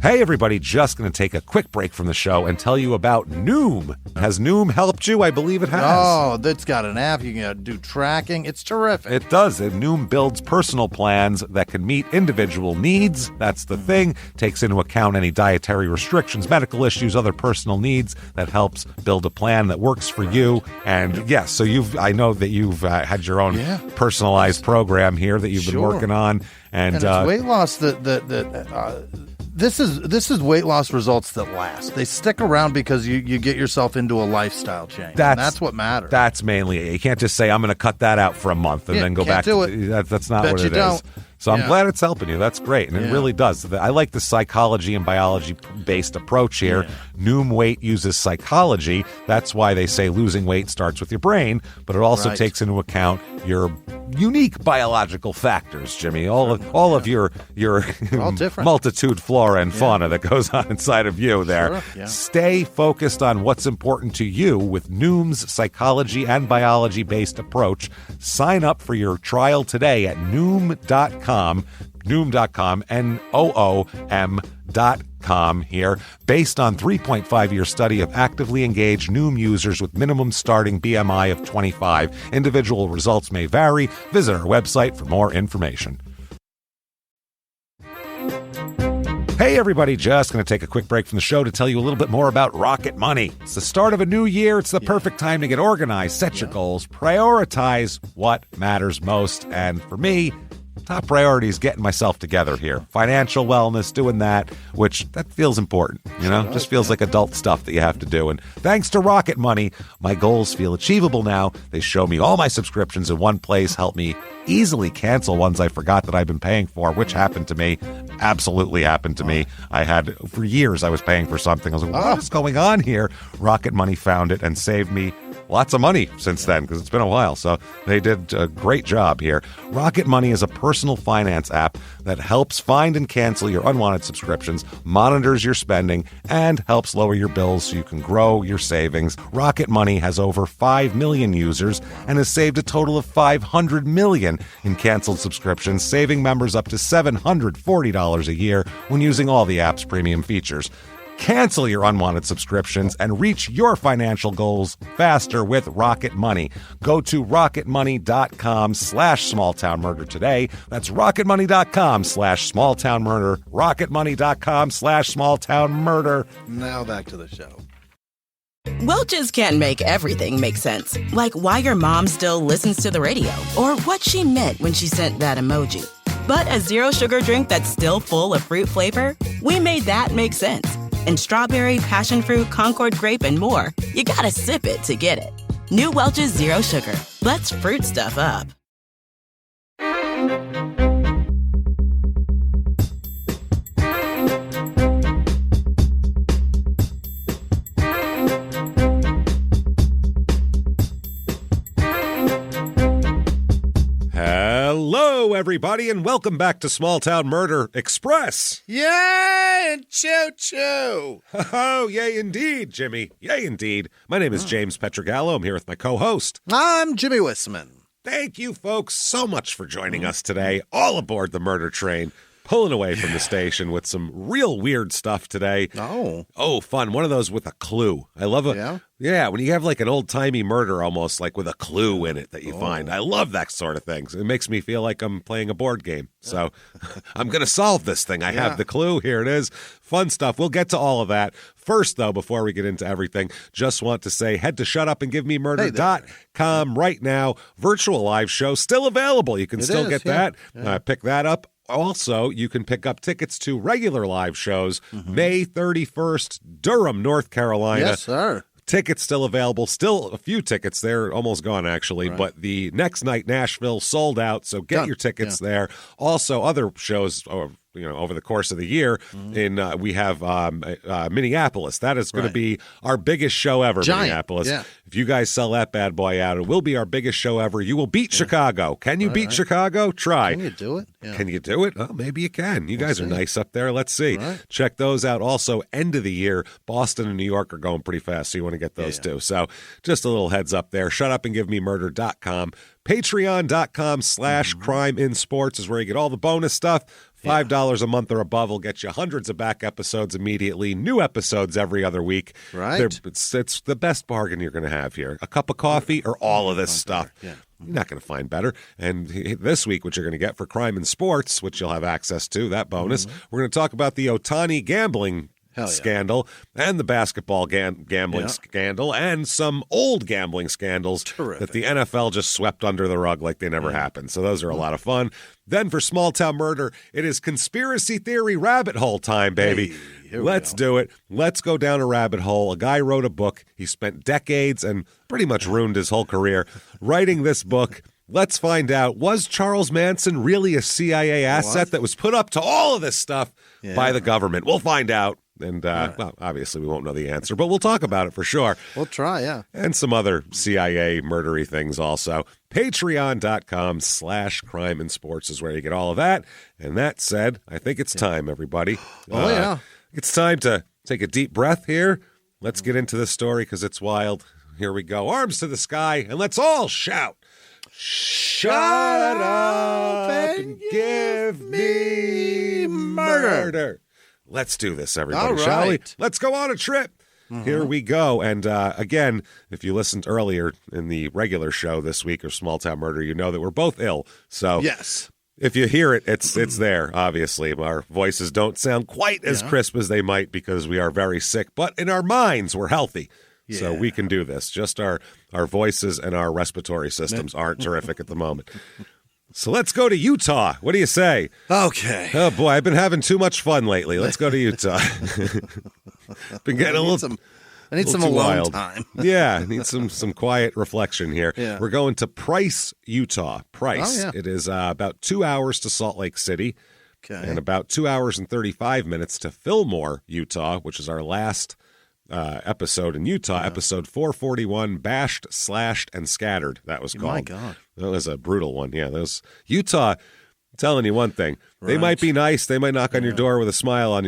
Hey everybody, just going to take a quick break from the show and tell you about Noom. Has Noom helped you? I believe it has. Oh, that's got an app. You can do tracking. It's terrific. It does. Noom builds personal plans that can meet individual needs. That's the thing. Takes into account any dietary restrictions, medical issues, other personal needs. That helps build a plan that works for you. And yes, so I know that you've had your own personalized program here that you've been working on. And it's weight loss This is weight loss results that last. They stick around because you get yourself into a lifestyle change. That's what matters. That's mainly it. You can't just say, I'm going to cut that out for a month and then go back to it. That's not what it is. So I'm glad it's helping you. That's great. And it really does. I like the psychology and biology-based approach here. Yeah. Noom Weight uses psychology. That's why they say losing weight starts with your brain, but it also takes into account your unique biological factors, Jimmy. All of your multitude flora and fauna that goes on inside of you there. Sure. Yeah. Stay focused on what's important to you with Noom's psychology and biology-based approach. Sign up for your trial today at Noom.com, Noom.com here, based on 3.5-year study of actively engaged Noom users with minimum starting BMI of 25. Individual results may vary. Visit our website for more information. Hey everybody, just going to take a quick break from the show to tell you a little bit more about Rocket Money. It's the start of a new year. It's the perfect time to get organized, set your goals, prioritize what matters most. And for me, top priority is getting myself together here. Financial wellness, doing that, which that feels important, just feels like adult stuff that you have to do. And thanks to Rocket Money, my goals feel achievable now. They show me all my subscriptions in one place, help me easily cancel ones I forgot that I've been paying for, which happened to me, absolutely happened to me. For years, I was paying for something. I was like, what is going on here? Rocket Money found it and saved me lots of money since then, because it's been a while. So they did a great job here. Rocket Money is a personal finance app that helps find and cancel your unwanted subscriptions, monitors your spending, and helps lower your bills so you can grow your savings. Rocket Money has over 5 million users and has saved a total of $500 million in canceled subscriptions, saving members up to $740 a year when using all the app's premium features. Cancel your unwanted subscriptions and reach your financial goals faster with Rocket Money. Go to rocketmoney.com/smalltownmurder today. That's rocketmoney.com/smalltownmurder. rocketmoney.com/smalltownmurder. Now back to the show. Welch's can't make everything make sense. Like why your mom still listens to the radio or what she meant when she sent that emoji. But a zero sugar drink that's still full of fruit flavor, we made that make sense. And strawberry, passion fruit, Concord grape, and more. You gotta sip it to get it. New Welch's Zero Sugar. Let's fruit stuff up. Hello, everybody, and welcome back to Small Town Murder Express. Yay, and choo-choo. Oh, yay indeed, Jimmy. Yay indeed. My name is James Pietragallo. I'm here with my co-host. I'm Jimmie Whisman. Thank you, folks, so much for joining us today, all aboard the murder train. Pulling away from the station with some real weird stuff today. Oh, fun. One of those with a clue. I love it. Yeah, when you have like an old-timey murder almost like with a clue in it that you find. I love that sort of thing. It makes me feel like I'm playing a board game. So I'm going to solve this thing. I have the clue. Here it is. Fun stuff. We'll get to all of that. First, though, before we get into everything, just want to say head to shutupandgivememurder.com right now. Virtual live show still available. You can still get that. Pick that up. Also, you can pick up tickets to regular live shows May 31st, Durham, North Carolina. Yes, sir. Tickets still available. Still a few tickets there. Almost gone, actually. Right. But the next night, Nashville, sold out. So get your tickets there. Also, other shows over the course of the year, we have Minneapolis. That is going to be our biggest show ever, Minneapolis. Yeah. If you guys sell that bad boy out, it will be our biggest show ever. You will beat Chicago. Can you beat Chicago? Try. Can you do it? Yeah. Can you do it? Oh, maybe you can. You guys are nice up there. Let's see. Right. Check those out. Also, end of the year, Boston and New York are going pretty fast, so you want to get those too. So just a little heads up there. Shutupandgivememurder.com. Patreon.com/Crime in Sports is where you get all the bonus stuff. $5 a month or above will get you hundreds of back episodes immediately, new episodes every other week. Right. It's the best bargain you're going to have here. A cup of coffee or all of this stuff. Yeah. You're not going to find better. And this week, what you're going to get for Crime and Sports, which you'll have access to, that bonus, we're going to talk about the Ohtani gambling scandal and the basketball gambling scandal and some old gambling scandals that the NFL just swept under the rug like they never happened. So those are a lot of fun. Then for Small Town Murder, it is conspiracy theory rabbit hole time, baby. Let's do it. Let's go down a rabbit hole. A guy wrote a book. He spent decades and pretty much ruined his whole career writing this book. Let's find out, was Charles Manson really a CIA asset that was put up to all of this stuff by the government? We'll find out. And, well, obviously we won't know the answer, but we'll talk about it for sure. We'll try, yeah. And some other CIA murdery things also. Patreon.com/crime and sports is where you get all of that. And that said, I think it's time, everybody. It's time to take a deep breath here. Let's get into this story because it's wild. Here we go. Arms to the sky, and let's all shout. Shut up and give me murder. Let's do this, everybody, shall we? Let's go on a trip. Here we go. And again, if you listened earlier in the regular show this week of Small Town Murder, you know that we're both ill. So if you hear it, it's there, obviously. Our voices don't sound quite as crisp as they might because we are very sick. But in our minds, we're healthy. So we can do this. Just our voices and our respiratory systems aren't terrific at the moment. So let's go to Utah. What do you say? Okay. Oh, boy, I've been having too much fun lately. Let's go to Utah. Been getting I need some alone time. Yeah, I need some quiet reflection here. Yeah. We're going to Price, Utah. Price. It is about 2 hours to Salt Lake City and about 2 hours and 35 minutes to Fillmore, Utah, which is our last episode in Utah, episode 441, Bashed, Slashed, and Scattered, that was called. My God. That was a brutal one. Yeah, those Utah, I'm telling you one thing. They might be nice. They might knock on your door with a smile on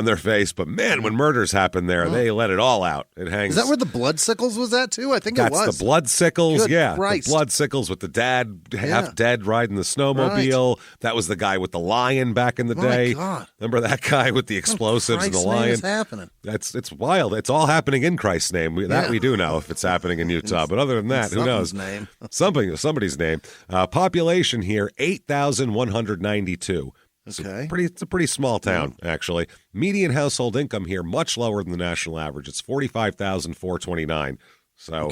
their face. But, man, when murders happen there, they let it all out. It hangs. Is that where the Blood Sickles was at, too? I think it was. That's the Blood Sickles. Good Christ. The Blood Sickles with the dad, half dead, riding the snowmobile. That was the guy with the lion back in the day. God. Remember that guy with the explosives and the lion? What is happening? It's wild. It's all happening in Christ's name. We do know if it's happening in Utah. But other than that, who knows? Name. Somebody's name. Population here, 8,192. Okay. It's a pretty small town, actually. Median household income here, much lower than the national average. It's $45,429. So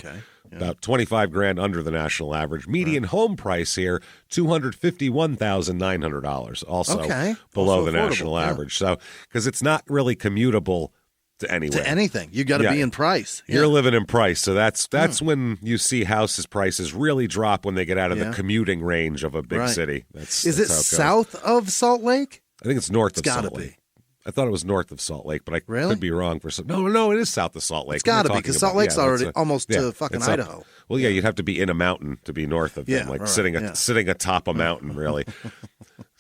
about 25 grand under the national average. Median home price here, $251,900. Also below the national average. So, because it's not really commutable to anywhere. To anything. You got to be in Price. You're living in Price. So that's when you see houses prices really drop when they get out of the commuting range of a big city. Is it south of Salt Lake? I think it's north of Salt Lake. It's got to be. I thought it was north of Salt Lake, but I could be wrong for some. No, it is south of Salt Lake. It's got to be because Salt Lake's already almost to fucking Idaho. Well, yeah, you'd have to be in a mountain to be north of them, sitting atop a mountain, really.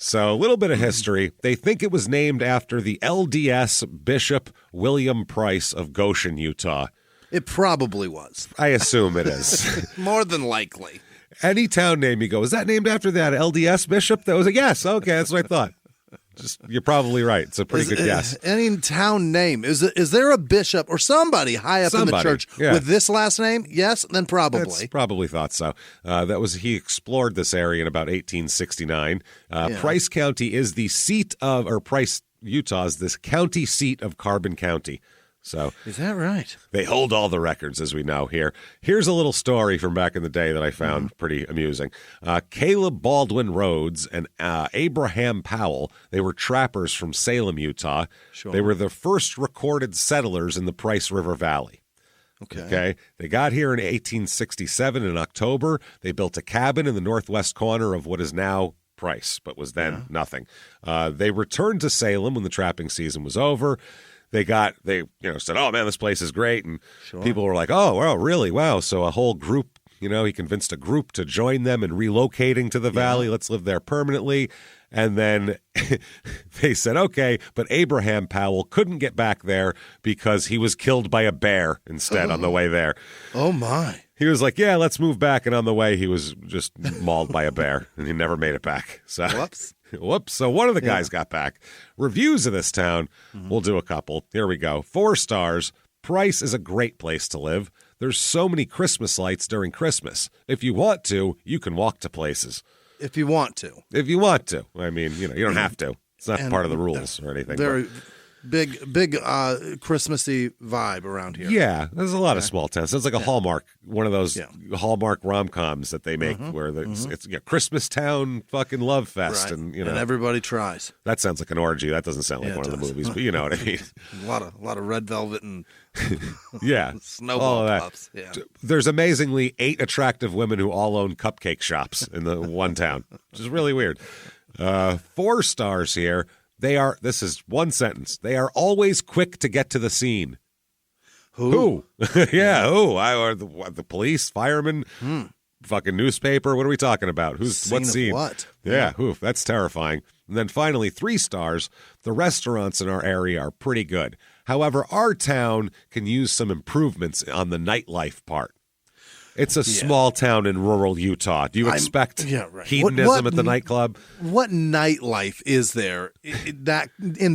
So a little bit of history. They think it was named after the LDS Bishop William Price of Goshen, Utah. It probably was. I assume it is. More than likely. Any town name you go, is that named after that LDS bishop? That was a yes. Okay, that's what I thought. You're probably right. It's a pretty good guess. Any town name. Is there a bishop or somebody high up in the church with this last name? Yes, then probably. Probably thought so. He explored this area in about 1869. Price County is the seat of, or Price, Utah is this county seat of Carbon County. So is that right? They hold all the records, as we know here. Here's a little story from back in the day that I found pretty amusing. Caleb Baldwin Rhodes and Abraham Powell, they were trappers from Salem, Utah. Sure. They were the first recorded settlers in the Price River Valley. Okay. They got here in 1867 in October. They built a cabin in the northwest corner of what is now Price, but was then nothing. They returned to Salem when the trapping season was over. They said, oh, man, this place is great. And people were like, oh, wow, really? Wow. So a whole group, he convinced a group to join them in relocating to the valley. Let's live there permanently. And then they said, okay, but Abraham Powell couldn't get back there because he was killed by a bear instead on the way there. Oh, my. He was like, yeah, let's move back. And on the way, he was just mauled by a bear, and he never made it back. So, whoops. Whoops. So one of the guys got back. Reviews of this town. We'll do a couple. Here we go. 4 stars. Price is a great place to live. There's so many Christmas lights during Christmas. If you want to, you can walk to places. If you want to. If you want to. I mean, you don't have to. It's not part of the rules or anything. Very big Christmassy vibe around here. Yeah, there's a lot of small towns. It's like a Hallmark, one of those Hallmark rom-coms that they make where it's Christmas town fucking love fest. Right. And everybody tries. That sounds like an orgy. That doesn't sound like one of the movies, but you know what I mean. A lot of red velvet and all snowball of puffs. Yeah. There's amazingly 8 attractive women who all own cupcake shops in the one town, which is really weird. 4 stars here. This is one sentence. They are always quick to get to the scene. Who? Yeah, who? Or the police, firemen, fucking newspaper. What are we talking about? What scene? What? Yeah, oof, that's terrifying. And then finally, 3 stars. The restaurants in our area are pretty good. However, our town can use some improvements on the nightlife part. It's a small town in rural Utah. Do you expect hedonism at the nightclub? What nightlife is there in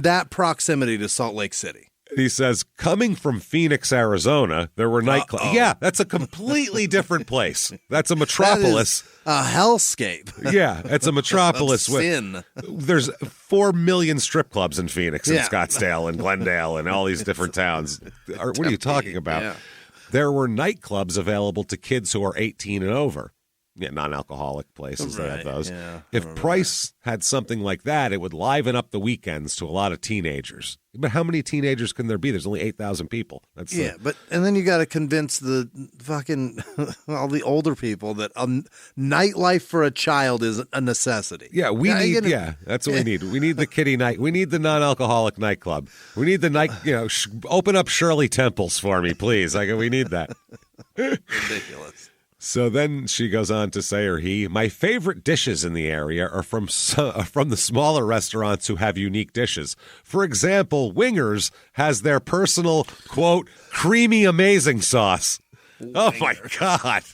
that proximity to Salt Lake City? He says, coming from Phoenix, Arizona, there were nightclubs. Yeah, that's a completely different place. That's a metropolis. That is a hellscape. Yeah, it's a metropolis. Sin. There's 4 million strip clubs in Phoenix and Scottsdale and Glendale and all these different towns. What are you talking about? Yeah. There were nightclubs available to kids who are 18 and over. Yeah, non-alcoholic places that have those. Yeah, if Price had something like that, it would liven up the weekends to a lot of teenagers. But how many teenagers can there be? There's only 8,000 people. And then you got to convince the fucking all the older people that nightlife for a child is a necessity. Yeah, that's what we need. We need the kiddie night. We need the non-alcoholic nightclub. We need the night. Open up Shirley Temples for me, please. We need that. Ridiculous. So then she goes on to say, or he, my favorite dishes in the area are from the smaller restaurants who have unique dishes. For example, Wingers has their personal, quote, creamy amazing sauce. Wingers. Oh, my God.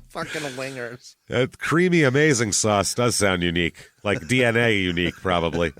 Fucking Wingers. That creamy amazing sauce does sound unique, like DNA unique, probably.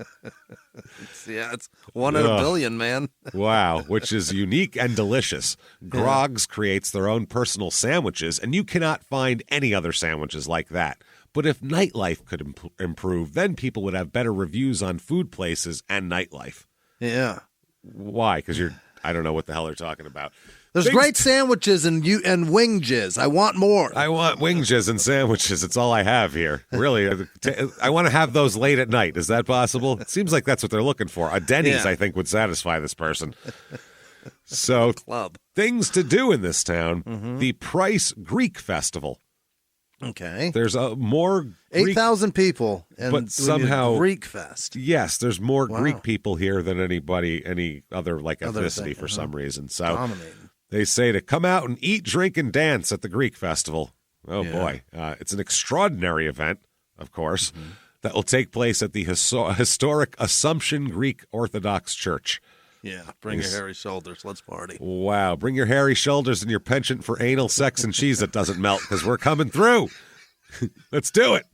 It's 1 in a billion, man. Wow, which is unique and delicious. Groggs creates their own personal sandwiches, and you cannot find any other sandwiches like that. But if nightlife could improve, then people would have better reviews on food places and nightlife. Yeah. Why? Because I don't know what the hell they're talking about. There's great sandwiches and wing jizz. I want more. I want wing jizz and sandwiches. It's all I have here. Really, I want to have those late at night. Is that possible? It seems like that's what they're looking for. A Denny's, I think, would satisfy this person. So, things to do in this town. The Price Greek Festival. Okay. There's more 8,000 people, but somehow Greek Fest. Yes, there's more Greek people here than any other ethnicity for some reason. So dominating. They say to come out and eat, drink, and dance at the Greek Festival. Oh, boy. It's an extraordinary event, of course, that will take place at the historic Assumption Greek Orthodox Church. Yeah, bring your hairy shoulders. Let's party. Wow, bring your hairy shoulders and your penchant for anal sex and cheese that doesn't melt, because we're coming through. Let's do it.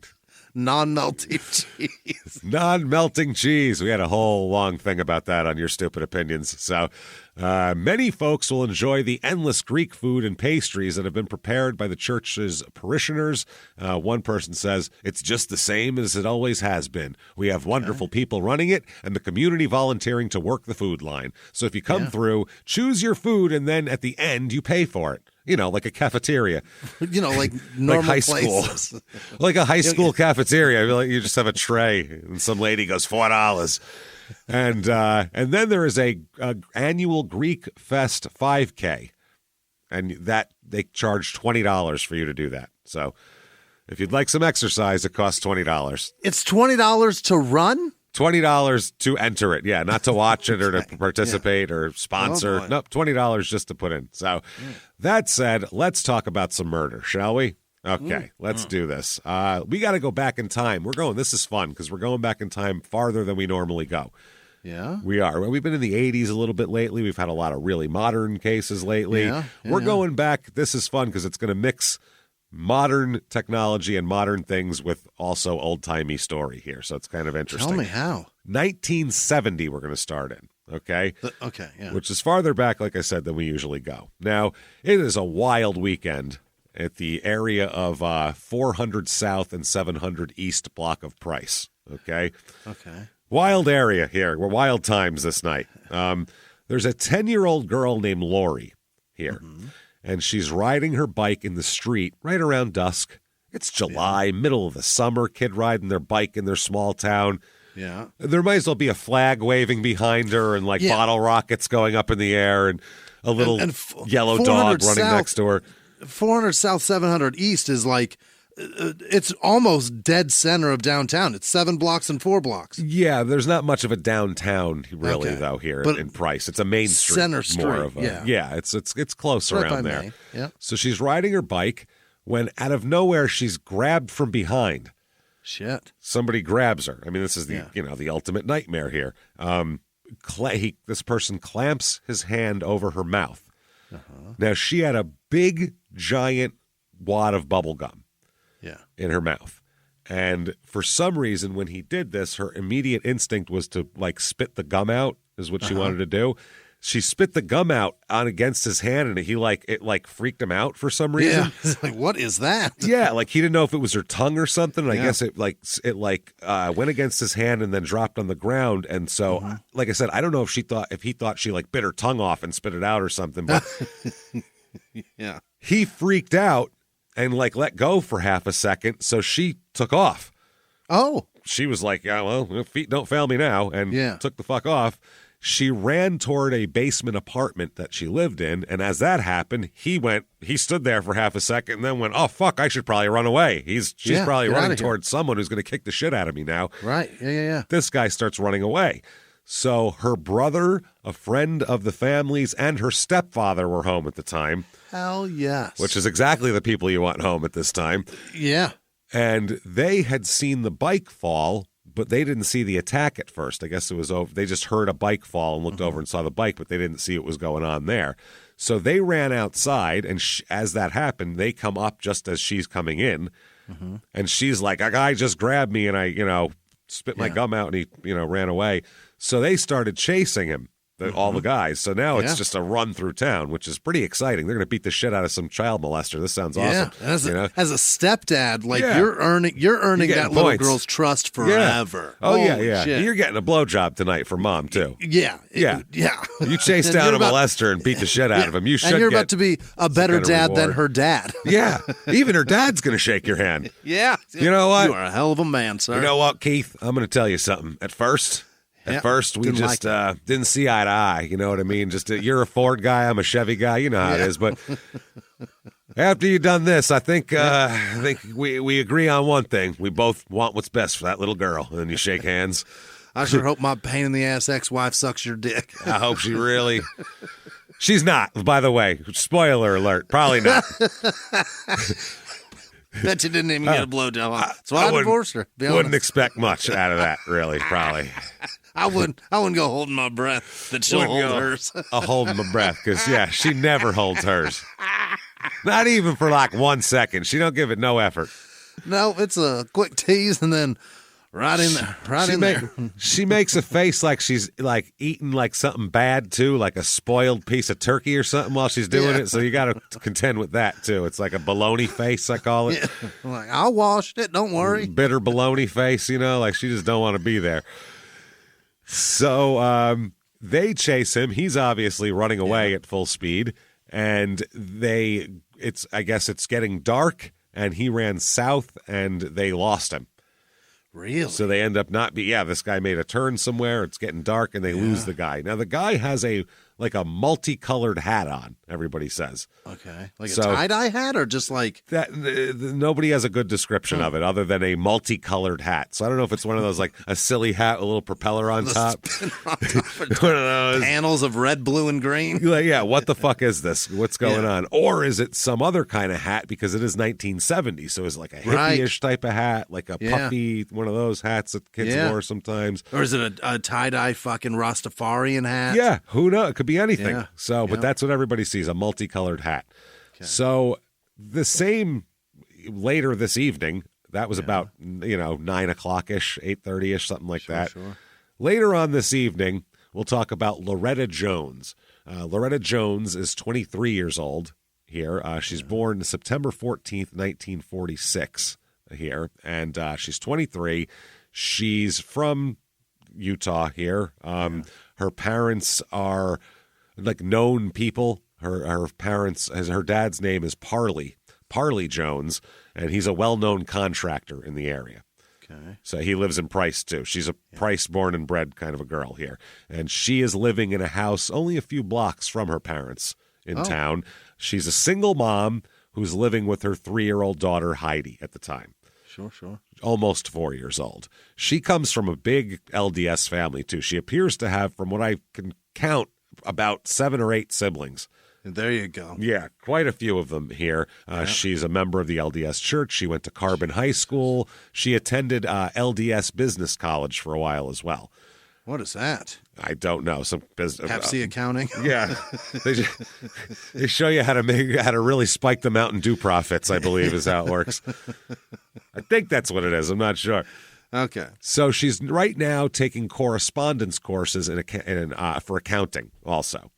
Non-melting cheese. Non-melting cheese. We had a whole long thing about that on Your Stupid Opinions. So many folks will enjoy the endless Greek food and pastries that have been prepared by the church's parishioners. One person says, it's just the same as it always has been. We have wonderful people running it and the community volunteering to work the food line. So if you come through, choose your food, and then at the end, you pay for it. Like a cafeteria. Like normal high places. School. Like a high school cafeteria. I feel like you just have a tray, and some lady goes $4. And then there is a annual Greek Fest 5K, and that they charge $20 for you to do that. So if you'd like some exercise, it costs $20. It's $20 to run? $20 to enter it. Yeah, not to watch it or to participate or sponsor. Nope, $20 just to put in. So that said, let's talk about some murder, shall we? Okay, let's do this. We got to go back in time. This is fun because we're going back in time farther than we normally go. Yeah? We are. We've been in the 80s a little bit lately. We've had a lot of really modern cases lately. Yeah, we're going back. This is fun because it's going to mix modern technology and modern things with also old-timey story here. So it's kind of interesting. Tell me how. 1970 we're going to start in, okay? Okay, yeah. Which is farther back, like I said, than we usually go. Now, it is a wild weekend at the area of 400 South and 700 East block of Price, okay? Okay. Wild area here. We're wild times this night. There's a 10-year-old girl named Lori here, and she's riding her bike in the street right around dusk. It's July, middle of the summer, kid riding their bike in their small town. Yeah. There might as well be a flag waving behind her and bottle rockets going up in the air and a little yellow dog running next to her. 400 South, 700 East is like, it's almost dead center of downtown. It's 7 blocks and 4 blocks. Yeah, there's not much of a downtown really though here in Price. It's a main street, center street. More of it's close around there. Yeah. So she's riding her bike when out of nowhere she's grabbed from behind. Shit. Somebody grabs her. I mean, this is the ultimate nightmare here. This person clamps his hand over her mouth. Now she had a big giant wad of bubble gum. In her mouth. And for some reason, when he did this, her immediate instinct was to spit the gum out, is what she wanted to do. She spit the gum out on against his hand, and it freaked him out for some reason. Yeah. It's like, what is that? Yeah, he didn't know if it was her tongue or something. And I guess it went against his hand and then dropped on the ground. And so, like I said, I don't know if he thought she bit her tongue off and spit it out or something. But yeah, he freaked out and let go for half a second, so she took off. Oh. She was like, yeah, well, feet don't fail me now, and took the fuck off. She ran toward a basement apartment that she lived in, and as that happened, he stood there for half a second and then went, oh, fuck, I should probably run away. She's probably running towards someone who's going to kick the shit out of me now. Right, yeah. This guy starts running away. So her brother, a friend of the family's, and her stepfather were home at the time. Hell yes. Which is exactly the people you want home at this time. Yeah. And they had seen the bike fall, but they didn't see the attack at first. I guess it was over. They just heard a bike fall and looked over and saw the bike, but they didn't see what was going on there. So they ran outside, and as that happened, they come up just as she's coming in. And she's like, a guy just grabbed me, and I, spit my gum out, and he, ran away. So they started chasing him, all the guys. So now it's just a run through town, which is pretty exciting. They're going to beat the shit out of some child molester. This sounds awesome. As a stepdad, you're earning that little girl's trust forever. Oh, yeah. Shit. You're getting a blowjob tonight from mom, too. Yeah. You chase down a molester and beat the shit out of him. You should. And you're about to be a better dad than her dad. Yeah. Even her dad's going to shake your hand. Yeah. You know what? You are a hell of a man, sir. You know what, Keith? I'm going to tell you something. At first, we just didn't see eye to eye. You know what I mean? You're a Ford guy, I'm a Chevy guy. You know how it is. But after you've done this, I think we agree on one thing. We both want what's best for that little girl. And then you shake hands. I sure hope my pain in the ass ex-wife sucks your dick. I hope she really. She's not, by the way. Spoiler alert. Probably not. Bet you didn't even get a blowjob. So I divorced her. Wouldn't expect much out of that, really. Probably. I wouldn't go holding my breath that she'll hold hers. Holding my breath because she never holds hers. Not even for 1 second. She don't give it no effort. No, it's a quick tease and then right in there. She makes a face like she's eating something bad too, like a spoiled piece of turkey or something while she's doing it. So you got to contend with that too. It's like a baloney face, I call it. Yeah. I'll wash it. Don't worry. Bitter baloney face, she just don't want to be there. So they chase him. He's obviously running away at full speed, and I guess it's getting dark, and he ran south, and they lost him. Really? So they end up this guy made a turn somewhere. It's getting dark, and they lose the guy. Now, the guy has a multicolored hat on, everybody says. Okay. A tie-dye hat or just that? Nobody has a good description of it other than a multicolored hat. So I don't know if it's one of those, a silly hat with a little propeller on top. One of those. Panels of red, blue, and green. What the fuck is this? What's going on? Or is it some other kind of hat because it is 1970? So it's a hippie-ish type of hat, a puffy, one of those hats that kids wore sometimes. Or is it a tie-dye fucking Rastafarian hat? Yeah, who knows? It could be anything. Yeah. But that's what everybody sees, a multicolored hat. Okay. So the same, later this evening, that was about 9 o'clock-ish, 8:30-ish, something like that. Sure. Later on this evening, we'll talk about Loretta Jones. Loretta Jones is 23 years old here. She's born September 14th, 1946 here, and she's 23. She's from Utah here. Her parents are like known people. Her parents, her dad's name is Parley Jones, and he's a well-known contractor in the area. Okay. So he lives in Price, too. She's a Price born and bred kind of a girl here. And she is living in a house only a few blocks from her parents in town. She's a single mom who's living with her 3-year-old daughter, Heidi, at the time. Sure. Almost 4 years old. She comes from a big LDS family, too. She appears to have, from what I can count, about 7 or 8 siblings. There you go. Yeah, quite a few of them here. She's a member of the LDS Church. She went to Carbon High School. She attended LDS Business College for a while as well. What is that? I don't know. Some business Pepsi accounting. Yeah, they show you how to really spike the Mountain Dew profits. I believe is how it works. I think that's what it is. I'm not sure. Okay. So she's right now taking correspondence courses for accounting also.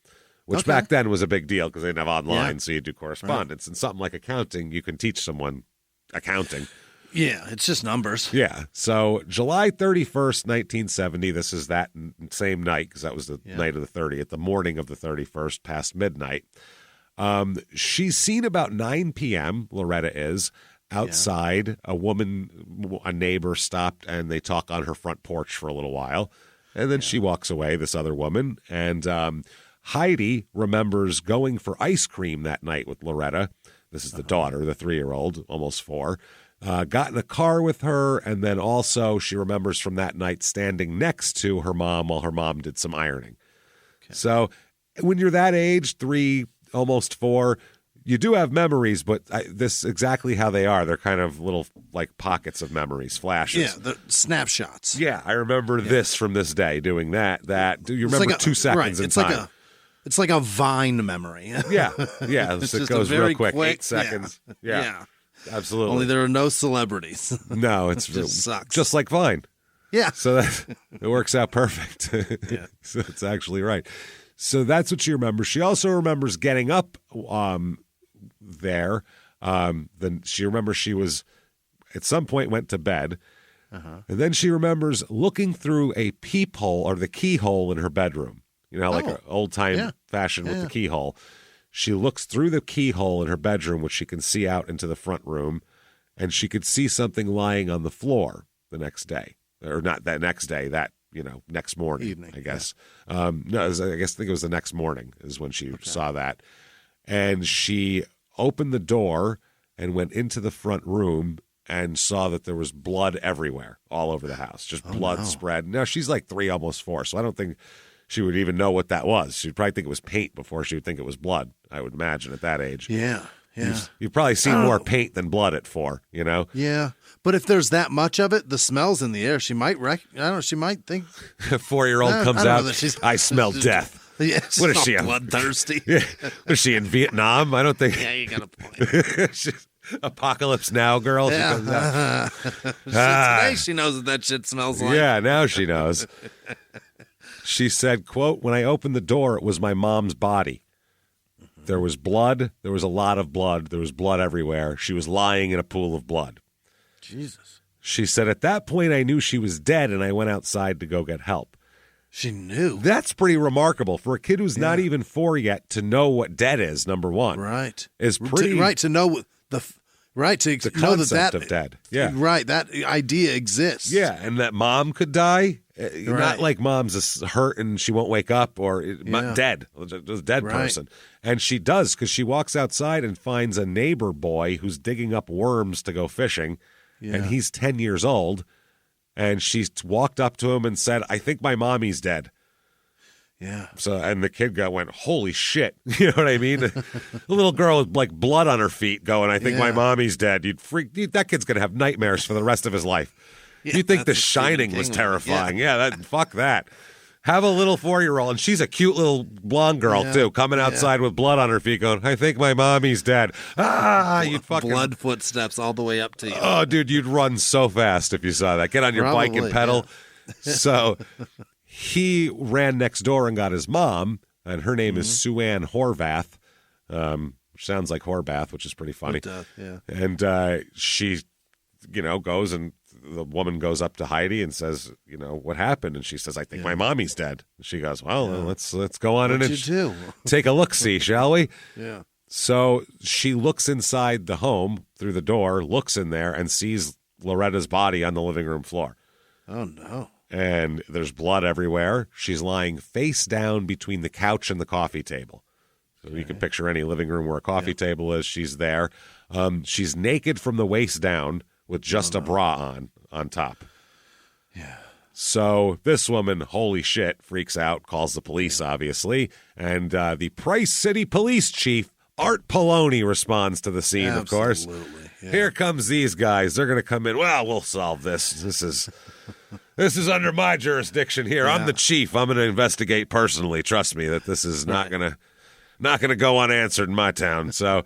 Which back then was a big deal because they didn't have online, so you do correspondence. Right. And something like accounting, you can teach someone accounting. Yeah, it's just numbers. Yeah. So July 31st, 1970, this is that same night because that was the night of the 30th, the morning of the 31st, past midnight. She's seen about 9 p.m., Loretta is, outside. A neighbor stopped, and they talk on her front porch for a little while. And then she walks away, this other woman, and Heidi remembers going for ice cream that night with Loretta. This is the daughter, the 3-year-old, almost 4. Got in a car with her, and then also she remembers from that night standing next to her mom while her mom did some ironing. Okay. So when you're that age, 3, almost 4, you do have memories, but this is exactly how they are. They're kind of little like pockets of memories, flashes. Yeah, the snapshots. Yeah, I remember this from this day, doing that. Do you remember like 2 seconds in time? It's like a Vine memory. Yeah. It goes real quick. 8 seconds. Yeah. Absolutely. Only there are no celebrities. No, it just sucks. Just like Vine. Yeah. So it works out perfect. Yeah. So it's actually right. So that's what she remembers. She also remembers getting up there. Then she remembers she was at some point went to bed. And then she remembers looking through a peephole or the keyhole in her bedroom. You know, like an old-time fashion with the keyhole. She looks through the keyhole in her bedroom, which she can see out into the front room, and she could see something lying on the floor the next day. Or not that next day, next morning, evening, I guess. I think it was the next morning is when she saw that. And she opened the door and went into the front room and saw that there was blood everywhere, all over the house. Just blood spread. Now, she's like 3, almost 4, so I don't think she would even know what that was. She'd probably think it was paint before she would think it was blood, I would imagine, at that age. Yeah. You've probably seen more paint than blood at 4, you know? Yeah. But if there's that much of it, the smell's in the air. She might she might think. A 4-year-old comes out, I smell death. Yeah, what is she? Bloodthirsty. Yeah. Was she in Vietnam? I don't think. Yeah, you got a point. Apocalypse Now, girl. She comes out. Today she knows what that shit smells like. Yeah, now she knows. She said, quote, "When I opened the door, it was my mom's body. There was blood. There was a lot of blood. There was blood everywhere. She was lying in a pool of blood." Jesus. She said, "At that point, I knew she was dead, and I went outside to go get help." She knew. That's pretty remarkable for a kid who's not even 4 yet to know what dead is, number one. Right. Is pretty... to know the concept of dead. Yeah. Right, that idea exists. Yeah, and that mom could die. Not like mom's hurt and she won't wake up or dead. A dead person. And she does because she walks outside and finds a neighbor boy who's digging up worms to go fishing. Yeah. And he's 10 years old. And she walked up to him and said, "I think my mommy's dead." Yeah. So, and the kid went, "Holy shit." You know what I mean? The little girl with like blood on her feet going, "I think my mommy's dead." That kid's going to have nightmares for the rest of his life. Yeah, you think The Shining was terrifying. Yeah, fuck that. Have a little 4-year-old, and she's a cute little blonde girl, too, coming outside with blood on her feet going, I think my mommy's dead. You'd fucking... Blood footsteps all the way up to you. Oh, dude, you'd run so fast if you saw that. Get on your bike and pedal. Yeah. So he ran next door and got his mom, and her name is Sue Ann Horvath, which sounds like Horbath, which is pretty funny. And she, goes and the woman goes up to Heidi and says, what happened? And she says, I think my mommy's dead. She goes, well, let's go on and take a look-see, shall we? Yeah. So she looks inside the home through the door, looks in there, and sees Loretta's body on the living room floor. Oh, no. And there's blood everywhere. She's lying face down between the couch and the coffee table. So you can picture any living room where a coffee table is. She's there. She's naked from the waist down with just a bra on top. Yeah. So this woman, holy shit, freaks out, calls the police, obviously. And the Price City Police Chief, Art Poloni, responds to the scene, of course. Yeah. Here comes these guys. They're going to come in. Well, we'll solve this. This is under my jurisdiction here. I'm the chief. I'm going to investigate personally. Trust me that this is not going to go unanswered in my town. So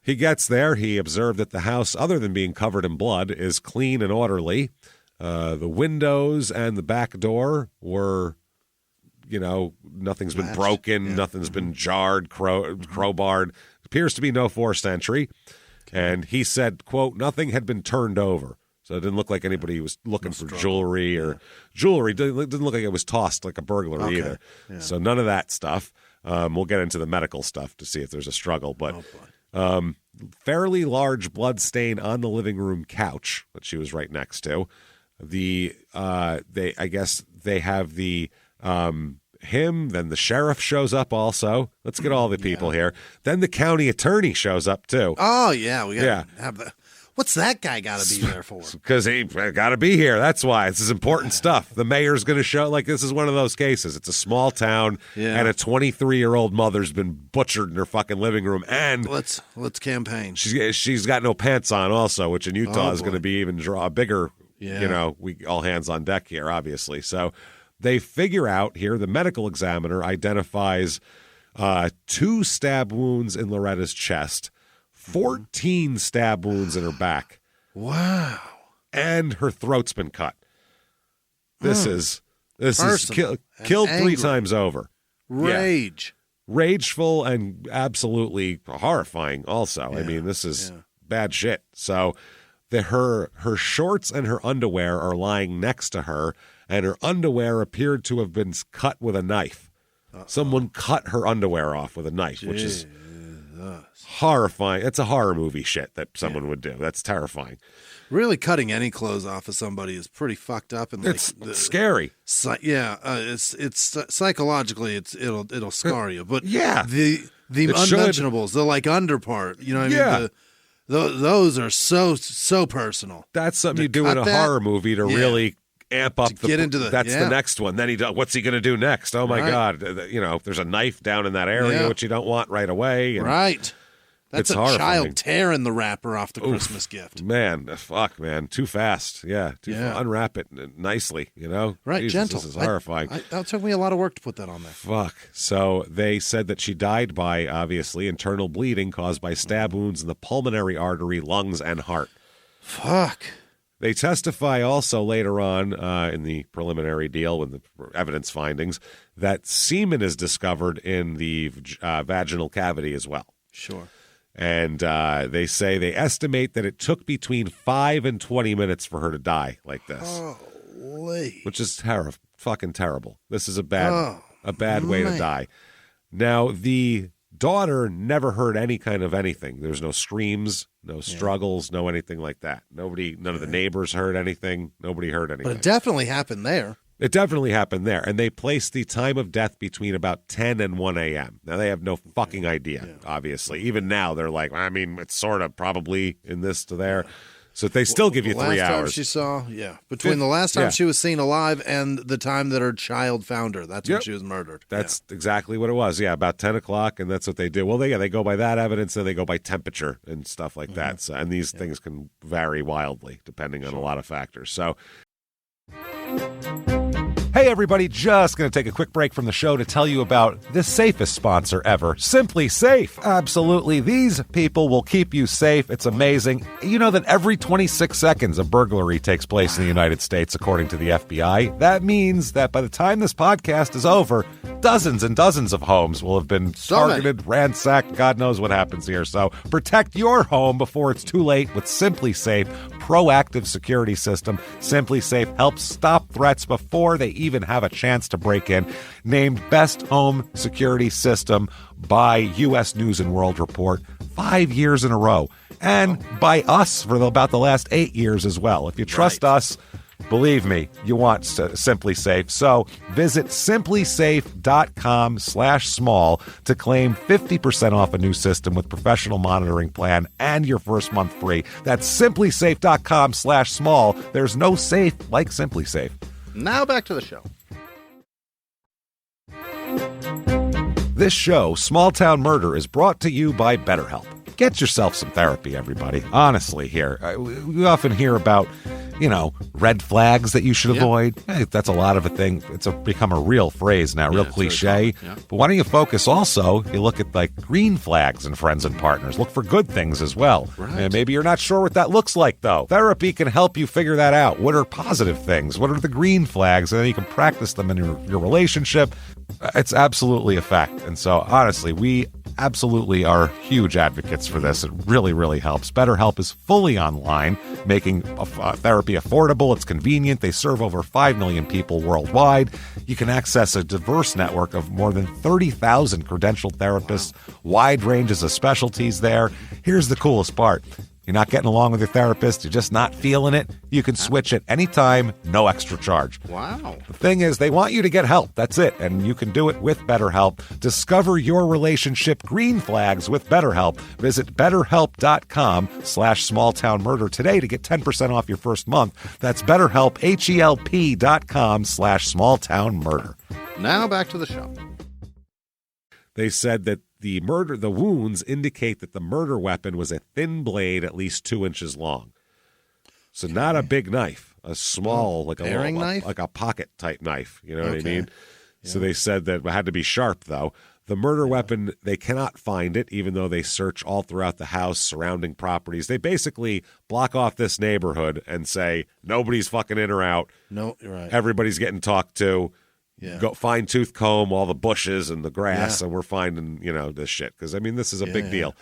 he gets there. He observed that the house, other than being covered in blood, is clean and orderly. The windows and the back door were, nothing's been broken. Nothing's been jarred, crowbarred. Appears to be no forced entry. And he said, quote, nothing had been turned over. So it didn't look like anybody was looking for jewelry or jewelry. Didn't look like it was tossed like a burglar either. Yeah. So none of that stuff. We'll get into the medical stuff to see if there's a struggle. But fairly large blood stain on the living room couch that she was right next to. They have the him. Then the sheriff shows up also. Let's get all the people here. Then the county attorney shows up too. Oh yeah, we gotta have the. What's that guy got to be there for? Because he got to be here. That's why. This is important stuff. The mayor's going to show, this is one of those cases. It's a small town, and a 23-year-old mother's been butchered in her fucking living room. And let's campaign. She's got no pants on also, which in Utah is going to be even a bigger, we all hands on deck here, obviously. So they figure out here, the medical examiner identifies 2 stab wounds in Loretta's chest, 14 stab wounds in her back. Wow. And her throat's been cut. This is killed angry. 3 times over. Rage. Yeah. Rageful and absolutely horrifying also. I mean, this is bad shit. So her shorts and her underwear are lying next to her, and her underwear appeared to have been cut with a knife. Someone cut her underwear off with a knife, which is horrifying. It's a horror movie shit that someone would do. That's terrifying. Really cutting any clothes off of somebody is pretty fucked up, and it's scary. It's psychologically it'll scar you. But the it unmentionables, the underpart, you know what I mean? Those are so personal. That's something you do in a horror movie to really amp up get into the the next one. Then what's he going to do next? Oh my God! There's a knife down in that area which you don't want right away. And that's a child tearing the wrapper off the Christmas gift. Man, fuck, man, too fast. Unwrap it nicely. Right, Jesus, gentle. This is horrifying. That took me a lot of work to put that on there. Fuck. So they said that she died by obviously internal bleeding caused by stab wounds in the pulmonary artery, lungs, and heart. Fuck. They testify also later on in the preliminary deal with the evidence findings that semen is discovered in the vaginal cavity as well. Sure. And they estimate that it took between 5 and 20 minutes for her to die like this. Holy. Which is fucking terrible. This is a bad way to die. Now, the daughter never heard any kind of anything. There's no screams, no struggles, no anything like that. None of the neighbors heard anything. Nobody heard anything. But it definitely happened there. It definitely happened there. And they placed the time of death between about 10 and 1 a.m. Now, they have no fucking idea, obviously. Even now, they're like, it's sort of probably in this to there. So they still give you 3 hours. The last time she saw, between the last time she was seen alive and the time that her child found her, that's when she was murdered. That's exactly what it was. Yeah, about 10 o'clock, and that's what they do. Well, they go by that evidence, and they go by temperature and stuff like that. So, and these things can vary wildly depending on a lot of factors. So, Hey everybody, just going to take a quick break from the show to tell you about the safest sponsor ever, Simply Safe. Absolutely, these people will keep you safe. It's amazing. You know that every 26 seconds a burglary takes place in the United States, according to the FBI. That means that by the time this podcast is over, dozens and dozens of homes will have been targeted, ransacked. God knows what happens here. So protect your home before it's too late with Simply Safe proactive security system. Simply Safe helps stop threats before they even have a chance to break in. Named Best Home Security System by U.S. News and World Report 5 years in a row. And by us for about the last 8 years as well. If you trust us, believe me, you want Simply Safe. So visit simplysafe.com/small to claim 50% off a new system with professional monitoring plan and your first month free. That's simplysafe.com/small. There's no safe like Simply Safe. Now back to the show. This show, Small Town Murder, is brought to you by BetterHelp. Get yourself some therapy, everybody. Honestly, here. We often hear about, red flags that you should avoid. Hey, that's a lot of a thing. It's become a real phrase now, real cliche. But why don't you focus also, you look at green flags in friends and partners. Look for good things as well. Right. And maybe you're not sure what that looks like, though. Therapy can help you figure that out. What are positive things? What are the green flags? And then you can practice them in your relationship. It's absolutely a fact. And so, honestly, we absolutely are huge advocates for this. It really, really helps. BetterHelp is fully online, making therapy affordable. It's convenient. They serve over 5 million people worldwide. You can access a diverse network of more than 30,000 credentialed therapists, wide ranges of specialties there. Here's the coolest part. You're not getting along with your therapist, you're just not feeling it, you can switch at any time, no extra charge. Wow. The thing is, they want you to get help. That's it. And you can do it with BetterHelp. Discover your relationship green flags with BetterHelp. Visit BetterHelp.com/smalltownmurder today to get 10% off your first month. That's BetterHelp, HELP.com/smalltownmurder. Now back to the show. They said that the wounds indicate that the murder weapon was a thin blade at least 2 inches long. So not a big knife, a small, like a knife? like a pocket type knife. You know what I mean? Yeah. So they said that it had to be sharp, though. The murder weapon, they cannot find it, even though they search all throughout the house, surrounding properties. They basically block off this neighborhood and say, nobody's fucking in or out. No, you're right. Everybody's getting talked to. Yeah. Go fine-tooth comb all the bushes and the grass, and we're finding, this shit. Because, this is a big deal.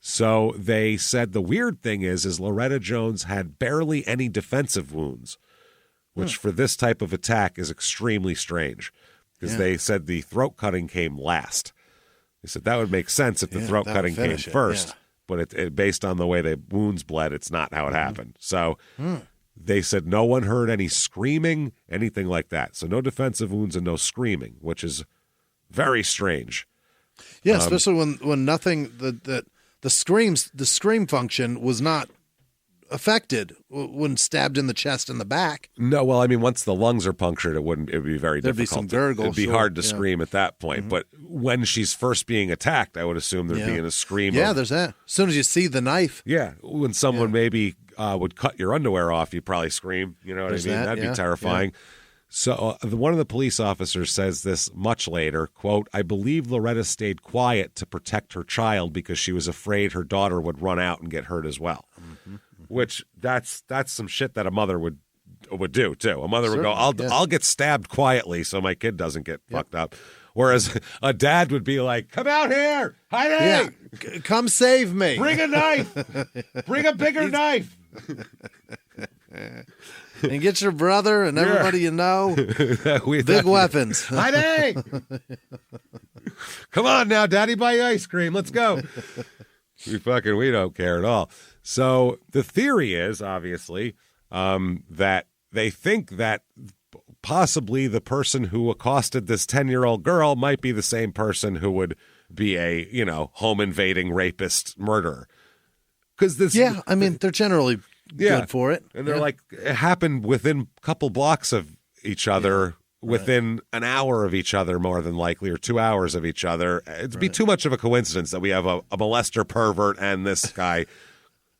So they said the weird thing is Loretta Jones had barely any defensive wounds, which for this type of attack is extremely strange. Because they said the throat cutting came last. They said that would make sense if the throat cutting came first. But it based on the way the wounds bled, it's not how it happened. So... They said no one heard any screaming, anything like that. So no defensive wounds and no screaming, which is very strange. Yeah, especially when nothing the scream function was not affected when stabbed in the chest and the back. No, well, once the lungs are punctured, it would be very There'd difficult. Be some gurgle, it'd be hard to scream at that point. But when she's first being attacked, I would assume there'd be a scream. Yeah, there's that. As soon as you see the knife. Yeah, when someone maybe would cut your underwear off, you'd probably scream. You know what I mean? That'd be terrifying. Yeah. So one of the police officers says this much later, quote, I believe Loretta stayed quiet to protect her child because she was afraid her daughter would run out and get hurt as well. Which that's some shit that a mother would do too. A mother would go, I'll get stabbed quietly so my kid doesn't get fucked up. Whereas a dad would be like, come out here, Heidi, come save me. Bring a knife. Bring a bigger knife. And get your brother and everybody you know. Big weapons. Heidi! Come on now, Daddy, buy you ice cream. Let's go. We don't care at all. So the theory is, obviously, that they think that possibly the person who accosted this 10-year-old girl might be the same person who would be a, home invading rapist murderer. Because this, they're generally good for it. And they're like, it happened within a couple blocks of each other, within an hour of each other, more than likely, or 2 hours of each other. It'd be too much of a coincidence that we have a molester pervert and this guy.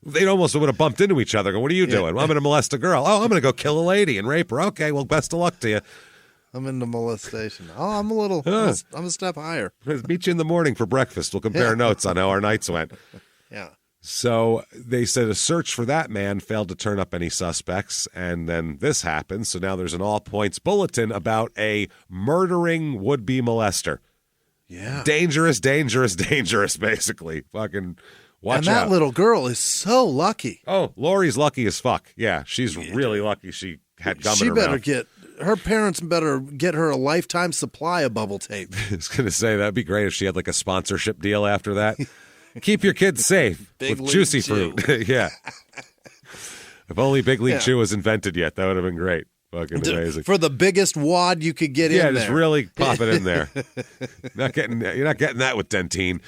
They almost would have bumped into each other. Go, what are you doing? Well, I'm going to molest a girl. Oh, I'm going to go kill a lady and rape her. Okay, well, best of luck to you. I'm into molestation. Oh, I'm a step higher. Meet you in the morning for breakfast. We'll compare notes on how our nights went. Yeah. So they said a search for that man failed to turn up any suspects, and then this happened. So now there's an all-points bulletin about a murdering would-be molester. Yeah. Dangerous, dangerous, dangerous, basically. Fucking watch out. And that little girl is so lucky. Oh, Lori's lucky as fuck. Yeah, she's really lucky she had gum in her mouth. Her parents better get her a lifetime supply of bubble tape. I was going to say, that'd be great if she had like a sponsorship deal after that. Keep your kids safe with juicy fruit. Yeah. If only Big League Chew was invented yet, that would have been great. Fucking amazing. For the biggest wad you could get in there. Yeah, just really pop it in there. You're not getting that with Dentine.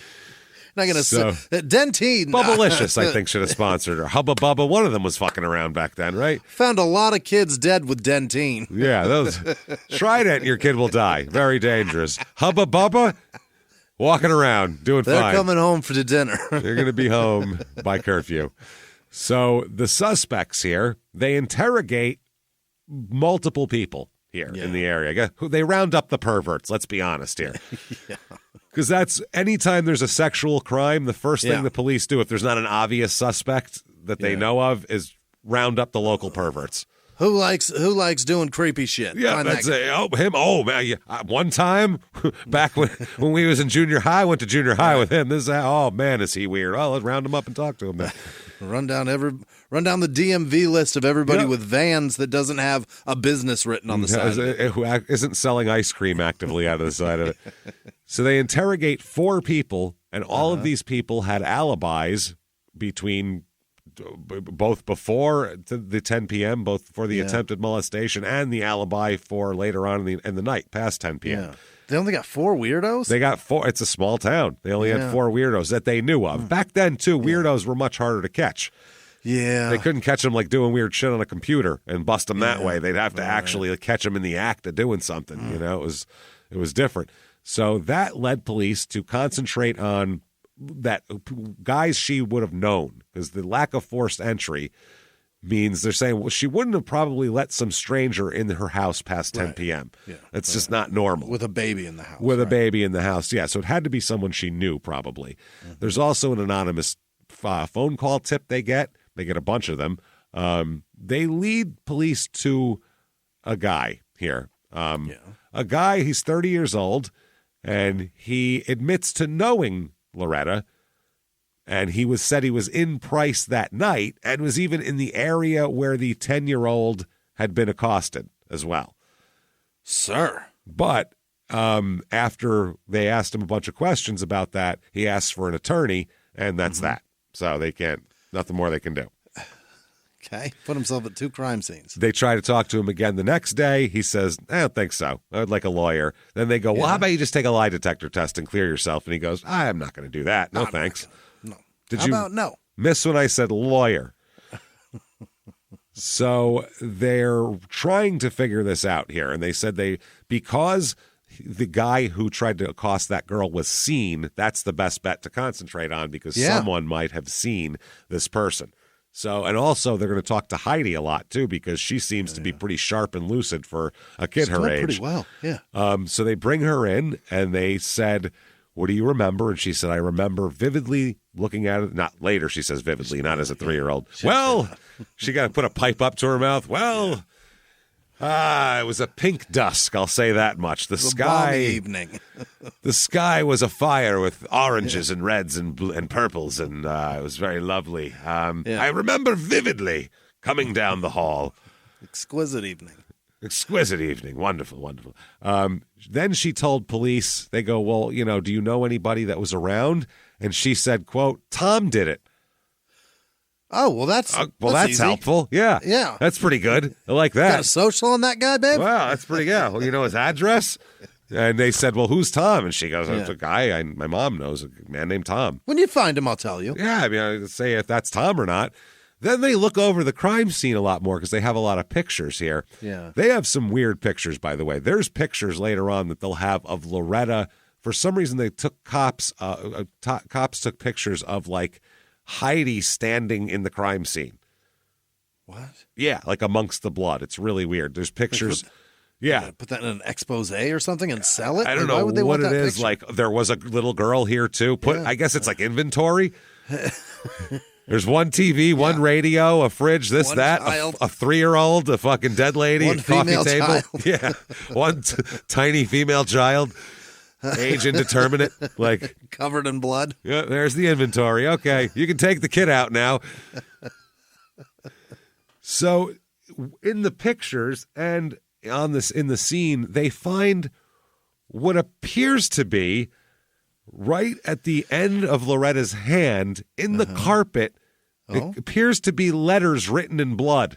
Not going to say Dentine. Bubblicious, I think, should have sponsored her. Hubba Bubba, one of them was fucking around back then, right? Found a lot of kids dead with Dentine. Yeah, try that and your kid will die. Very dangerous. Hubba Bubba, walking around, doing fine. They're coming home for the dinner. They're going to be home by curfew. So the suspects here, they interrogate multiple people here in the area. They round up the perverts, let's be honest here. Because that's anytime there's a sexual crime, the first thing the police do, if there's not an obvious suspect that they know of, is round up the local perverts. Who likes doing creepy shit? Yeah, that's it. Oh, him. Oh, man. Yeah. One time, back when we was in junior high, went to junior high with him. Oh, man, is he weird? Oh, let's round him up and talk to him, man. Run down the DMV list of everybody with vans that doesn't have a business written on the side of it. Who isn't selling ice cream actively out of the side of it. So they interrogate 4 people, and all of these people had alibis between both before the 10 p.m., both for the attempted molestation and the alibi for later on in the night, past 10 p.m. Yeah. They only got 4 weirdos? They got 4. It's a small town. They only had 4 weirdos that they knew of. Back then, too, weirdos were much harder to catch. Yeah. They couldn't catch them like doing weird shit on a computer and bust them that way. They'd have to actually catch them in the act of doing something. You know, it was different. So that led police to concentrate on that guys she would have known, because the lack of forced entry means they're saying, well, she wouldn't have probably let some stranger in her house past 10 p.m. Yeah, it's just not normal. With a baby in the house. With a baby in the house, yeah. So it had to be someone she knew, probably. Mm-hmm. There's also an anonymous phone call tip they get. They get a bunch of them. They lead police to a guy here. A guy, he's 30 years old, and he admits to knowing Loretta, and he said he was in Price that night and was even in the area where the 10-year-old had been accosted as well. Sir. But after they asked him a bunch of questions about that, he asked for an attorney, and that's that. So nothing more they can do. Okay. Put himself at 2 crime scenes. They try to talk to him again the next day. He says, I don't think so. I would like a lawyer. Then they go, well, how about you just take a lie detector test and clear yourself? And he goes, I'm not going to do that. No, thanks. No. Did how you about no? Miss when I said lawyer? So they're trying to figure this out here. And they said because the guy who tried to accost that girl was seen, that's the best bet to concentrate on, because someone might have seen this person. So, and also they're going to talk to Heidi a lot too, because she seems to be pretty sharp and lucid for a kid her age. Pretty well, yeah. So they bring her in and they said, what do you remember? And she said, I remember vividly looking at it. Not later, she says vividly, not as a 3-year-old. Well, she got to put a pipe up to her mouth. Well, it was a pink dusk, I'll say that much. The sky evening. The sky was afire with oranges and reds and purples, and it was very lovely. I remember vividly coming down the hall. Exquisite evening. Exquisite evening. Wonderful, wonderful. Then she told police, they go, well, do you know anybody that was around? And she said, quote, Tom did it. Oh, well, that's helpful. Yeah. Yeah. That's pretty good. I like that. Got a social on that guy, babe? Wow, that's pretty good. Well, you know his address? And they said, well, who's Tom? And she goes, it's a guy my mom knows, a man named Tom. When you find him, I'll tell you. Yeah, I mean, I say if that's Tom or not. Then they look over the crime scene a lot more because they have a lot of pictures here. Yeah. They have some weird pictures, by the way. There's pictures later on that they'll have of Loretta. For some reason, they took cops took pictures of, like, Heidi standing in the crime scene. What? Yeah, like amongst the blood. It's really weird. There's pictures. Yeah. Put that in an expose or something and sell it? I don't know what it is. Picture? Like, there was a little girl here, too. I guess it's like inventory. There's one TV, one radio, a fridge, this, that, a 3-year-old, a fucking dead lady, one a coffee table. Child. Yeah. One tiny female child, age indeterminate, like covered in blood. Yeah, there's the inventory. Okay, you can take the kid out now. So in the pictures and in the scene, they find what appears to be right at the end of Loretta's hand in the carpet. It appears to be letters written in blood.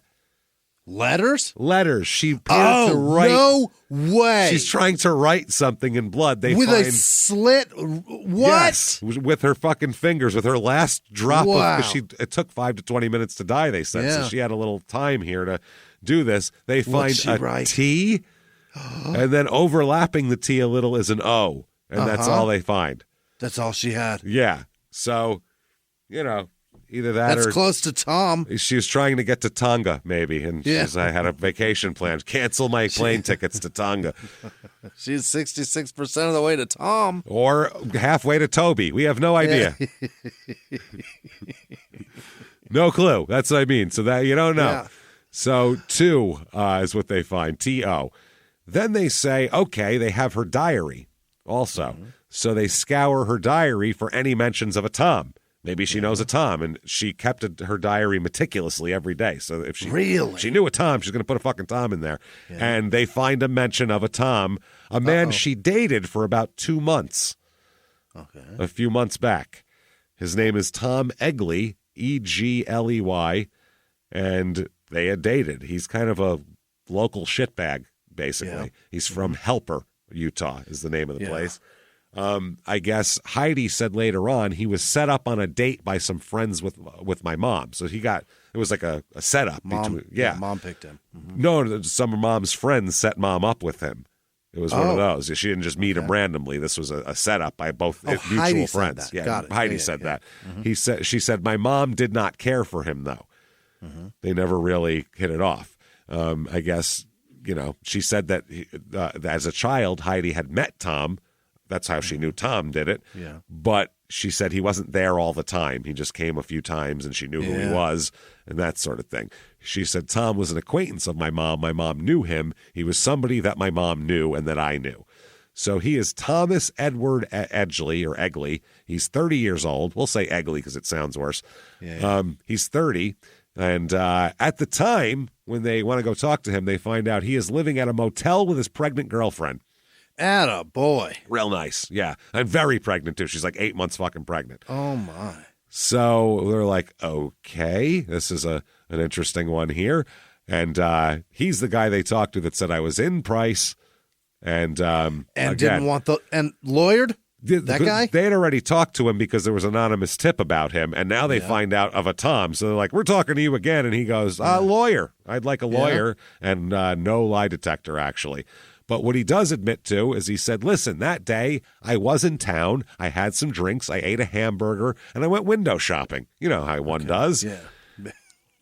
Letters? Letters. She appeared to write. No way. She's trying to write something in blood. With a slit? What? Yes, with her fucking fingers, with her last drop of. It took 5 to 20 minutes to die, they said. So she had a little time here to do this. They find a T, and then overlapping the T a little is an O. And that's all they find. That's all she had. Yeah. So, either that That's or... close to Tom. She was trying to get to Tonga, maybe. And I had a vacation planned. Cancel my plane tickets to Tonga. She's 66% of the way to Tom. Or halfway to Toby. We have no idea. No clue. That's what I mean. So that you don't know. Yeah. So 2 is what they find. T-O. Then they say, okay, they have her diary. Also, so they scour her diary for any mentions of a Tom. Maybe she knows a Tom, and she kept her diary meticulously every day. So if she knew a Tom, she's going to put a fucking Tom in there. Yeah. And they find a mention of a Tom, a man she dated for about 2 months, a few months back. His name is Tom Egley, Egley, and they had dated. He's kind of a local shitbag, basically. Yeah. He's from Helper, Utah is the name of the place. I guess Heidi said later on he was set up on a date by some friends with my mom. So it was like a setup. Mom picked him. Mm-hmm. No, some of mom's friends set mom up with him. It was one of those. She didn't just meet him randomly. This was a setup by both mutual Heidi friends. Said that. Got it. Heidi said that. Mm-hmm. She said my mom did not care for him though. Mm-hmm. They never really hit it off. I guess. She said that as a child, Heidi had met Tom. That's how she knew Tom did it. Yeah. But she said he wasn't there all the time. He just came a few times, and she knew who he was, and that sort of thing. She said Tom was an acquaintance of my mom. My mom knew him. He was somebody that my mom knew and that I knew. So he is Thomas Edward Egley. He's 30 years old. We'll say Egley because it sounds worse. Yeah. He's 30. And at the time, when they want to go talk to him, they find out he is living at a motel with his pregnant girlfriend. Atta boy. Real nice, yeah. And very pregnant, too. She's like 8 months fucking pregnant. Oh, my. So they're like, okay, this is an interesting one here. And he's the guy they talked to that said I was in price. And again, didn't want and lawyered? That guy? They had already talked to him because there was an anonymous tip about him, and now they find out of a Tom. So they're like, we're talking to you again. And he goes, lawyer. I'd like a lawyer and no lie detector, actually. But what he does admit to is he said, listen, that day I was in town. I had some drinks. I ate a hamburger, and I went window shopping. You know how one does. Yeah.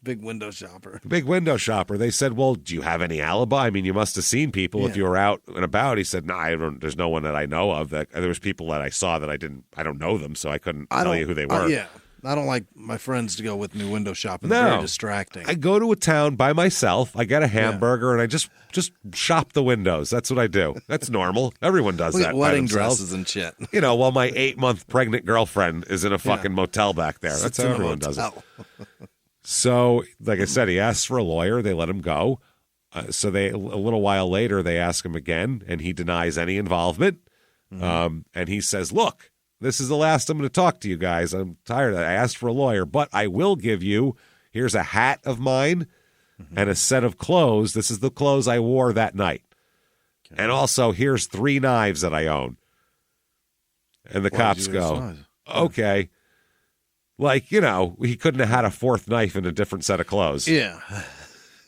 Big window shopper. Big window shopper. They said, well, do you have any alibi? I mean, you must have seen people if you were out and about. He said, no, there's no one that I know of. There was people that I saw that I don't know them, so I couldn't tell you who they were. I don't like my friends to go with me window shopping. It's very distracting. I go to a town by myself. I get a hamburger, and I just shop the windows. That's what I do. That's normal. Everyone does that. Wedding dresses and shit. While my 8-month pregnant girlfriend is in a fucking motel back there. That's how everyone does it. So, like I said, he asks for a lawyer. They let him go. So a little while later, they ask him again, and he denies any involvement. Mm-hmm. And he says, look, this is the last I'm going to talk to you guys. I'm tired of that. I asked for a lawyer, but I will give you, here's a hat of mine and a set of clothes. This is the clothes I wore that night. Okay. And also, here's 3 knives that I own. And the cops go, okay. Like, he couldn't have had a 4th knife in a different set of clothes. Yeah.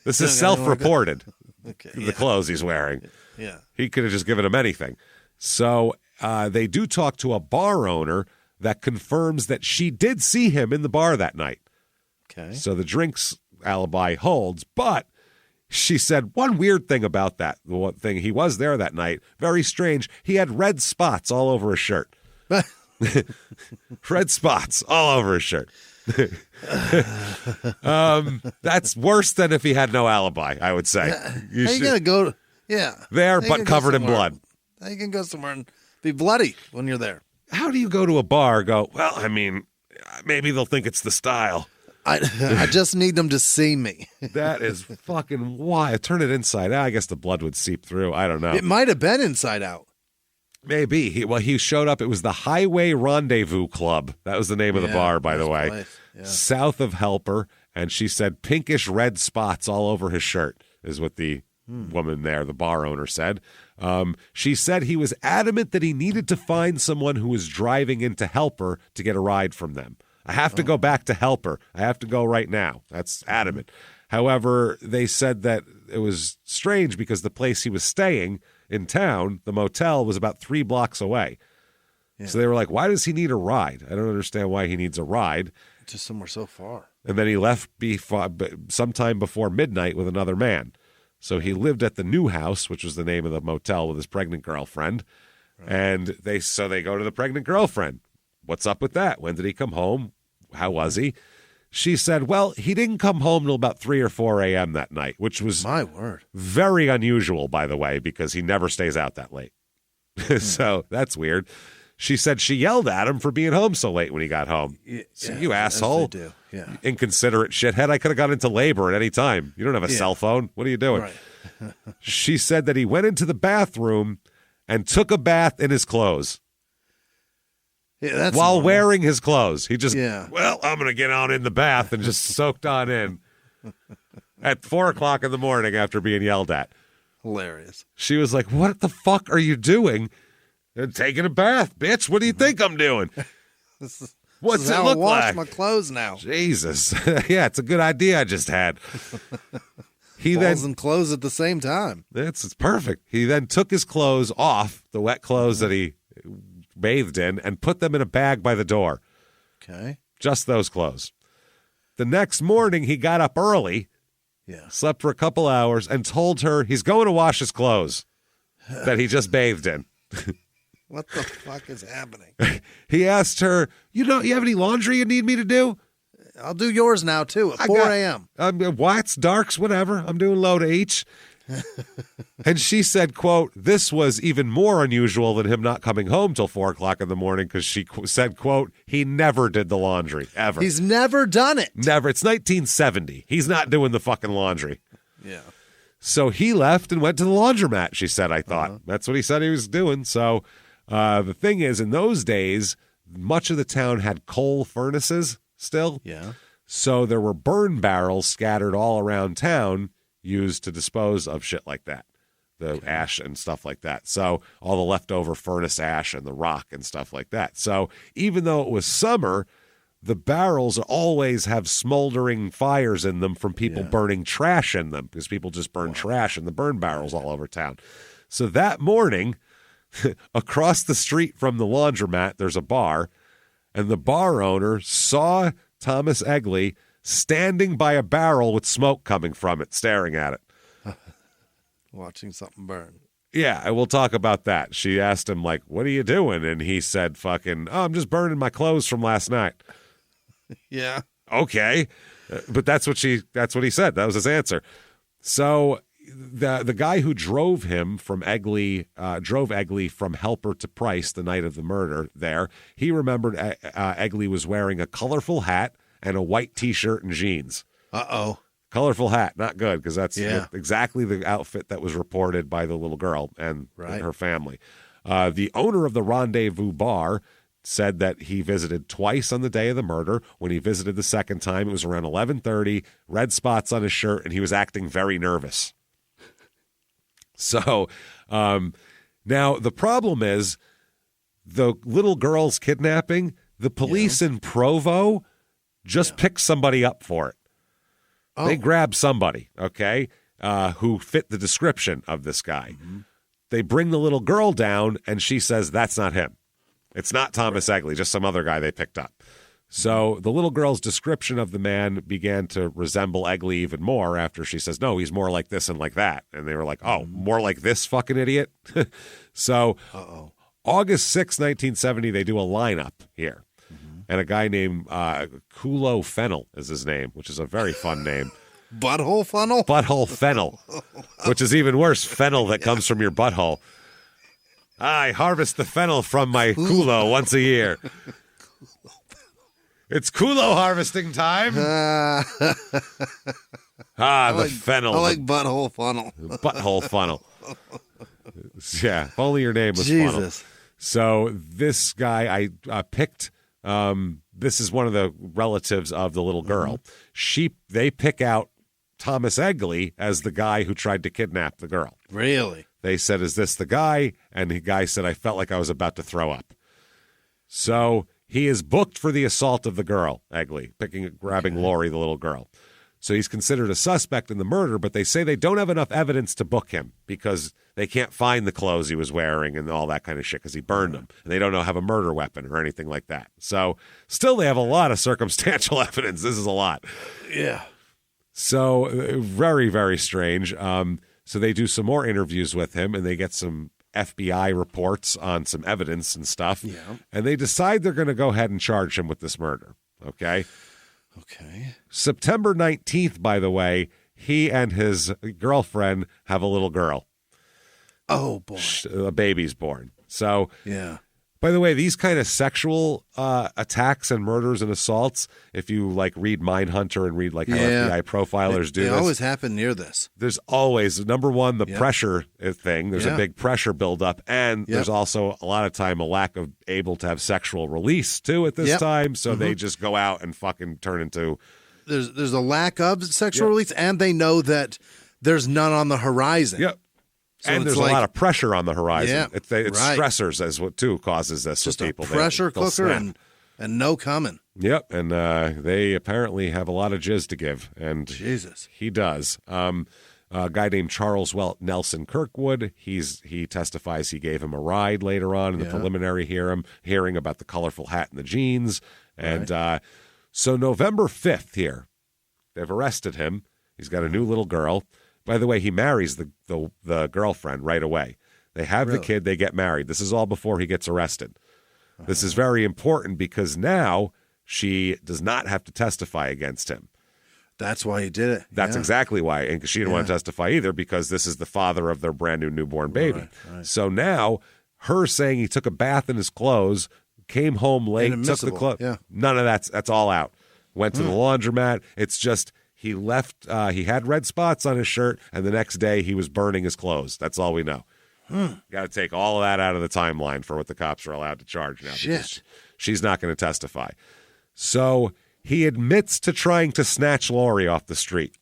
This is self-reported, the clothes he's wearing. Yeah. He could have just given him anything. So they do talk to a bar owner that confirms that she did see him in the bar that night. Okay. So the drinks alibi holds, but She said one weird thing about that, the one thing, he was there that night, very strange. He had red spots all over his shirt. Red spots all over his shirt. That's worse than if he had no alibi, I would say. How you going to go? There, but covered in blood. You can go somewhere and be bloody when you're there. How do you go to a bar, well, I mean, maybe they'll think it's the style. I just need them to see me. That is fucking wild. Turn it inside out. I guess the blood would seep through. I don't know. It might have been inside out. Maybe. He showed up. It was the Highway Rendezvous Club. That was the name of the bar, by the way. Yeah. South of Helper. And she said pinkish red spots all over his shirt is what the woman there, the bar owner, said. She said he was adamant that he needed to find someone who was driving into Helper to get a ride from them. I have to go back to Helper. I have to go right now. That's adamant. However, they said that it was strange because the place he was staying in town, the motel, was about 3 blocks away. Yeah. So they were like, why does he need a ride? I don't understand why he needs a ride. Just somewhere so far. And then he left sometime before midnight with another man. So he lived at the new house, which was the name of the motel, with his pregnant girlfriend. Right. And they go to the pregnant girlfriend. What's up with that? When did he come home? How was he? She said, well, he didn't come home till about 3 or 4 a.m. that night, which was my word, very unusual, by the way, because he never stays out that late. So that's weird. She said she yelled at him for being home so late when he got home. Yeah, so you asshole. Do. Yeah. Inconsiderate shithead. I could have gone into labor at any time. You don't have a cell phone. What are you doing? Right. She said that he went into the bathroom and took a bath in his clothes. Yeah, that's while normal. Wearing his clothes. He just, well, I'm going to get on in the bath and just soaked on in at 4 o'clock in the morning after being yelled at. Hilarious. She was like, what the fuck are you doing? Taking a bath, bitch. What do you think I'm doing? What's it look like? I wash my clothes now. Jesus. Yeah, it's a good idea I just had. Balls and clothes at the same time. It's perfect. He then took his clothes off, the wet clothes that he bathed in, and put them in a bag by the door. Okay. Just those clothes. The next morning, he got up early, slept for a couple hours, and told her he's going to wash his clothes that he just bathed in. What the fuck is happening? He asked her, you have any laundry you need me to do? I'll do yours now, too, at 4 a.m. Whites, darks, whatever. I'm doing low to each. And she said, quote, this was even more unusual than him not coming home till 4 o'clock in the morning because she said, quote, he never did the laundry, ever. He's never done it. Never. It's 1970. He's not doing the fucking laundry. Yeah. So he left and went to the laundromat, she said, I thought. That's what he said he was doing. So the thing is, in those days, much of the town had coal furnaces still. Yeah. So there were burn barrels scattered all around town used to dispose of shit like that, the ash and stuff like that. So all the leftover furnace ash and the rock and stuff like that. So even though it was summer, the barrels always have smoldering fires in them from people burning trash in them because people just burn trash in the burn barrels all over town. So that morning, across the street from the laundromat, there's a bar, and the bar owner saw Thomas Egley standing by a barrel with smoke coming from it, staring at it. Watching something burn. Yeah, and we'll talk about that. She asked him, like, what are you doing? And he said, I'm just burning my clothes from last night. Yeah. Okay. But that's what he said. That was his answer. So the guy who drove him from drove Egley from Helper to Price the night of the murder there, he remembered Egley was wearing a colorful hat and a white T-shirt and jeans. Uh-oh. Colorful hat, not good, because that's exactly the outfit that was reported by the little girl and her family. The owner of the Rendezvous Bar said that he visited twice on the day of the murder. When he visited the second time, it was around 11:30, red spots on his shirt, and he was acting very nervous. So now the problem is the little girl's kidnapping, the police in Provo just picked somebody up for it. Oh. They grabbed somebody, who fit the description of this guy. Mm-hmm. They bring the little girl down, and she says, that's not him. It's not Thomas Egley, just some other guy they picked up. So the little girl's description of the man began to resemble Egley even more after she says, no, he's more like this and like that. And they were like, oh, more like this fucking idiot? So August 6, 1970, they do a lineup here. And a guy named Kulo Fennel is his name, which is a very fun name. Butthole funnel? Butthole Fennel, which is even worse, fennel that comes from your butthole. I harvest the fennel from my Kulo once a year. It's Kulo harvesting time. The fennel. I like butthole funnel. Butthole funnel. Yeah, if only your name was Jesus. Funnel. So this guy I picked, this is one of the relatives of the little girl. They pick out Thomas Egley as the guy who tried to kidnap the girl. Really? They said, is this the guy? And the guy said, I felt like I was about to throw up. So he is booked for the assault of the girl, Egley, grabbing Lori, the little girl. So he's considered a suspect in the murder, but they say they don't have enough evidence to book him because they can't find the clothes he was wearing and all that kind of shit because he burned them. And they don't have a murder weapon or anything like that. So still they have a lot of circumstantial evidence. This is a lot. Yeah. So very, very strange. So they do some more interviews with him and they get some FBI reports on some evidence and stuff. Yeah. And they decide they're going to go ahead and charge him with this murder. Okay. September 19th, by the way, he and his girlfriend have a little girl. Oh, boy. A baby's born. So, yeah. By the way, these kind of sexual attacks and murders and assaults, if you like read Mindhunter and read like how FBI profilers do they this, always happen near this. There's always, number one, the pressure thing. There's a big pressure buildup, and there's also a lot of time a lack of able to have sexual release too at this time. So they just go out and fucking turn into. There's a lack of sexual release, and they know that there's none on the horizon. Yep. So and there's a lot of pressure on the horizon. Yeah, it's stressors as what too causes this just with people. A pressure cooker and no coming. Yep, and they apparently have a lot of jizz to give, and Jesus, he does. A guy named Charles Nelson Kirkwood. He testifies he gave him a ride later on in the preliminary hearing about the colorful hat and the jeans, and so November 5th here, they've arrested him. He's got a new little girl. By the way, he marries the girlfriend right away. They have the kid. They get married. This is all before he gets arrested. This is very important because now she does not have to testify against him. That's why he did it. That's exactly why. And she didn't want to testify either because this is the father of their brand new newborn baby. Right. So now her saying he took a bath in his clothes, came home late, took the clothes. Yeah. None of that's all out. Went to the laundromat. It's just... He left, he had red spots on his shirt, and the next day he was burning his clothes. That's all we know. Got to take all of that out of the timeline for what the cops are allowed to charge now. Shit. She's not going to testify. So he admits to trying to snatch Lori off the street.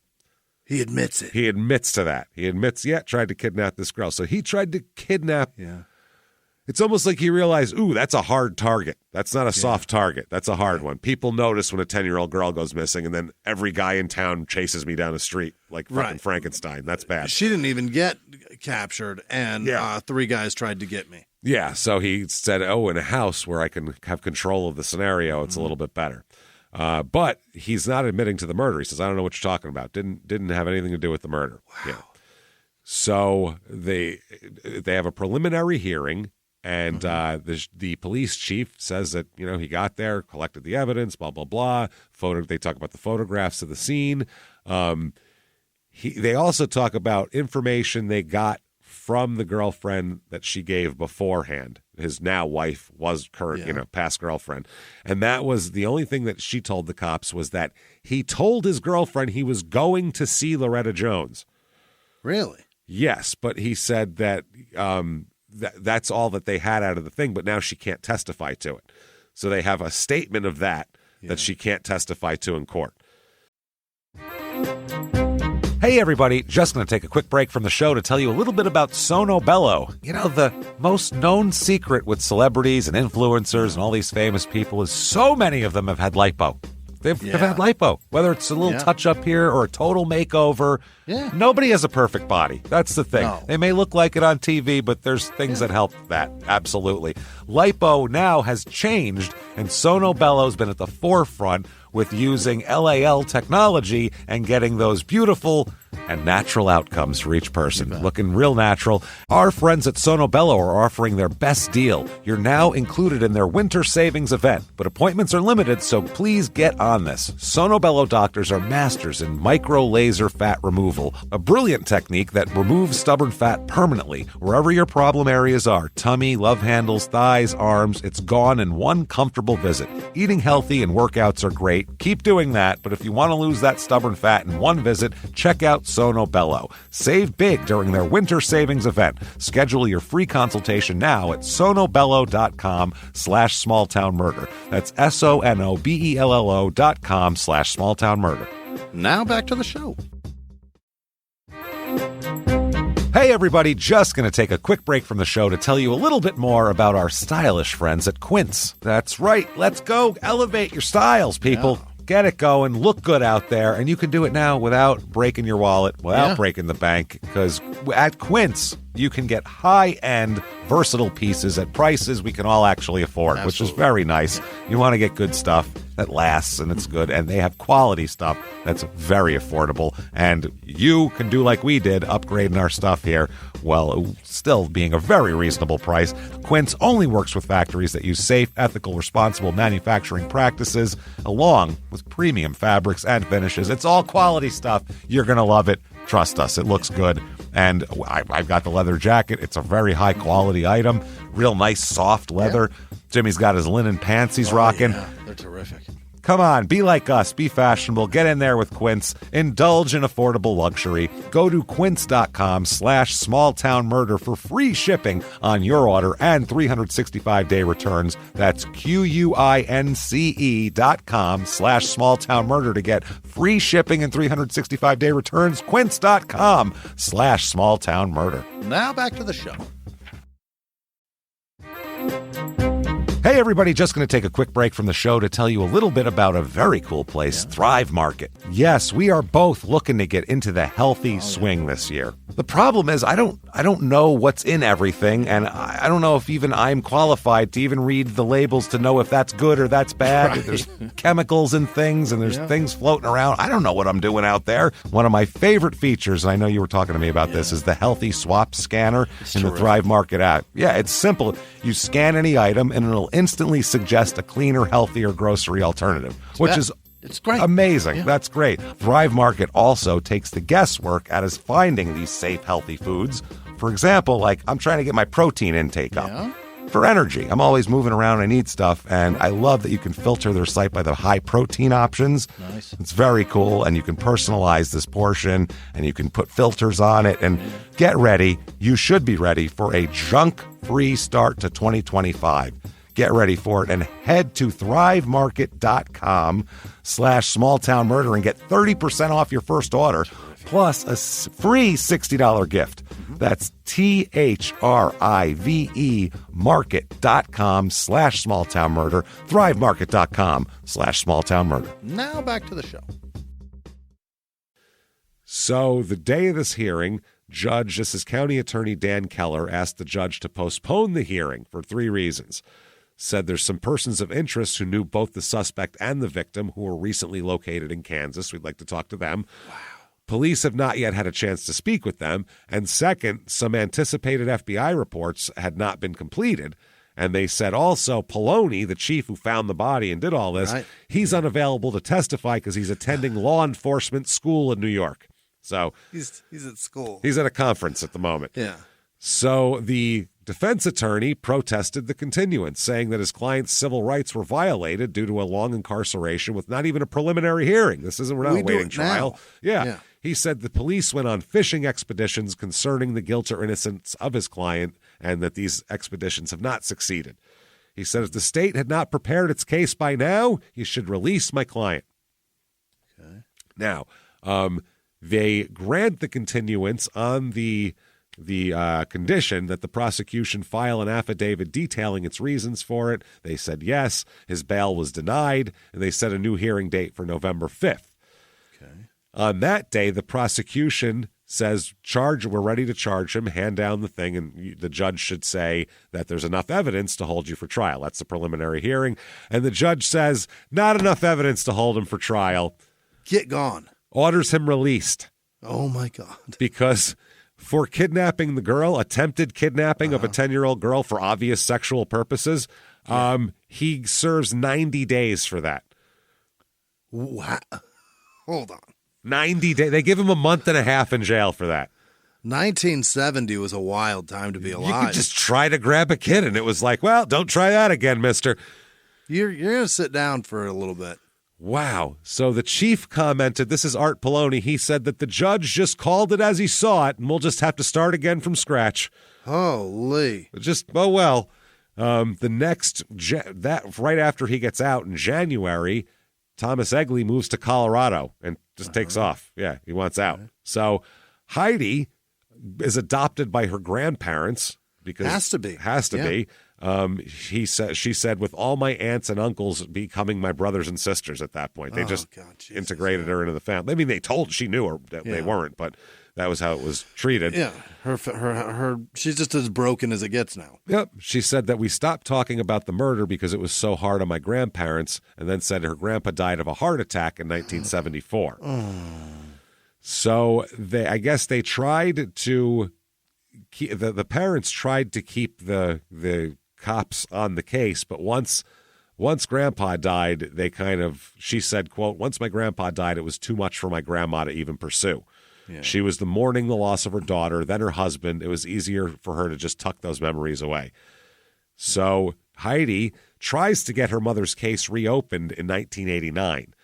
He admits it. He admits to that. He admits, tried to kidnap this girl. So he tried to kidnap. Yeah. It's almost like he realized, that's a hard target. That's not a soft target. That's a hard one. People notice when a 10-year-old girl goes missing, and then every guy in town chases me down the street like fucking Frankenstein. That's bad. She didn't even get captured, and 3 guys tried to get me. Yeah, so he said, in a house where I can have control of the scenario, it's a little bit better. But he's not admitting to the murder. He says, I don't know what you're talking about. Didn't have anything to do with the murder. Wow. Yeah. So they have a preliminary hearing. And the police chief says that, he got there, collected the evidence, blah, blah, blah. They talk about the photographs of the scene. They also talk about information they got from the girlfriend that she gave beforehand. His now wife was current, past girlfriend. And that was the only thing that she told the cops was that he told his girlfriend he was going to see Loretta Jones. Really? Yes, but he said that... that's all that they had out of the thing, but now she can't testify to it. So they have a statement of that she can't testify to in court. Hey, everybody. Just going to take a quick break from the show to tell you a little bit about Sono Bello. The most known secret with celebrities and influencers and all these famous people is so many of them have had lipo. They've had lipo, whether it's a little touch-up here or a total makeover. Yeah. Nobody has a perfect body. That's the thing. No. They may look like it on TV, but there's things that help that. Absolutely. Lipo now has changed, and Sono Bello's been at the forefront with using LAL technology and getting those beautiful and natural outcomes for each person. Looking real natural. Our friends at Sono Bello are offering their best deal. You're now included in their winter savings event, but appointments are limited, so please get on this. Sono Bello doctors are masters in micro laser fat removal, a brilliant technique that removes stubborn fat permanently wherever your problem areas are. Tummy, love handles, thighs, arms, it's gone in one comfortable visit. Eating healthy and workouts are great. Keep doing that, but if you want to lose that stubborn fat in one visit, check out Sono Bello. Save big during their winter savings event. Schedule your free consultation now at sonobello.com/smalltownmurder. That's sonobello.com/smalltownmurder. Now back to the show. Hey everybody, just going to take a quick break from the show to tell you a little bit more about our stylish friends at Quince. That's right, let's go elevate your styles, people. Yeah. Get it going, look good out there, and you can do it now without breaking your wallet, without breaking the bank, because at Quince, you can get high-end, versatile pieces at prices we can all actually afford, which is very nice. You want to get good stuff that lasts and it's good, and they have quality stuff that's very affordable, and you can do like we did, upgrading our stuff here, while still being a very reasonable price. Quince only works with factories that use safe, ethical, responsible manufacturing practices, along with premium fabrics and finishes. It's all quality stuff. You're going to love it. Trust us, it looks good. And I've got the leather jacket. It's a very high-quality item. Real nice, soft leather. Yeah. Jimmy's got his linen pants he's rocking. Yeah, they're terrific. Come on, be like us. Be fashionable. Get in there with Quince. Indulge in affordable luxury. Go to quince.com/smalltownmurder for free shipping on your order and 365-day returns. That's QUINCE.com/smalltownmurder to get free shipping and 365-day returns. Quince.com/smalltownmurder. Now back to the show. Hey everybody, just going to take a quick break from the show to tell you a little bit about a very cool place, Thrive Market. Yes, we are both looking to get into the healthy swing this year. The problem is I don't know what's in everything, and I don't know if even I'm qualified to even read the labels to know if that's good or that's bad. Right. There's chemicals in things, and there's things floating around. I don't know what I'm doing out there. One of my favorite features, and I know you were talking to me about this, is the Healthy Swap Scanner in the Thrive Market app. Yeah, it's simple. You scan any item, and it'll instantly suggest a cleaner, healthier grocery alternative, which is it's great. Amazing. Yeah. That's great. Thrive Market also takes the guesswork out of finding these safe, healthy foods. For example, like I'm trying to get my protein intake up for energy. I'm always moving around. I need stuff, and I love that you can filter their site by the high protein options. Nice. It's very cool, and you can personalize this portion, and you can put filters on it, and get ready. You should be ready for a junk-free start to 2025. Get ready for it and head to thrivemarket.com/smalltownmurder and get 30% off your first order plus a free $60 gift. That's THRIVE market.com/smalltownmurder, thrivemarket.com/smalltownmurder. Now back to the show. So the day of this hearing, this is County Attorney Dan Keller, asked the judge to postpone the hearing for 3 reasons. Said there's some persons of interest who knew both the suspect and the victim who were recently located in Kansas. We'd like to talk to them. Wow. Police have not yet had a chance to speak with them. And second, some anticipated FBI reports had not been completed. And they said also Poloni, the chief who found the body and did all this, he's unavailable to testify because he's attending law enforcement school in New York. So he's at school. He's at a conference at the moment. Yeah. So the defense attorney protested the continuance, saying that his client's civil rights were violated due to a long incarceration with not even a preliminary hearing. We're not awaiting trial. Yeah. He said the police went on fishing expeditions concerning the guilt or innocence of his client and that these expeditions have not succeeded. He said if the state had not prepared its case by now, he should release my client. Okay. Now, they grant the continuance on the the condition that the prosecution file an affidavit detailing its reasons for it. They said yes. His bail was denied, and they set a new hearing date for November 5th. Okay. On that day, the prosecution says, we're ready to charge him, hand down the thing, and the judge should say that there's enough evidence to hold you for trial. That's the preliminary hearing. And the judge says, not enough evidence to hold him for trial. Get gone. Orders him released. Oh, my God. Because for kidnapping the girl, attempted kidnapping of a 10-year-old girl for obvious sexual purposes, he serves 90 days for that. What? Hold on. 90 days. They give him a month and a half in jail for that. 1970 was a wild time to be alive. You could just try to grab a kid, and it was like, well, don't try that again, mister. You're going to sit down for a little bit. Wow. So the chief commented, this is Art Poloni, he said that the judge just called it as he saw it, and we'll just have to start again from scratch. Holy. The next, right after he gets out in January, Thomas Egley moves to Colorado and just takes off. Yeah, he wants out. So Heidi is adopted by her grandparents because has to be. She said, with all my aunts and uncles becoming my brothers and sisters at that point. They integrated her into the family. I mean, she knew her that they weren't, but that was how it was treated. Yeah, her she's just as broken as it gets now. Yep. She said that we stopped talking about the murder because it was so hard on my grandparents, and then said her grandpa died of a heart attack in 1974. So I guess they tried to keep, the parents tried to keep the cops on the case, but once grandpa died, she said, quote, once my grandpa died, it was too much for my grandma to even pursue. Yeah. She was mourning the loss of her daughter, then her husband. It was easier for her to just tuck those memories away. So Heidi tries to get her mother's case reopened in 1989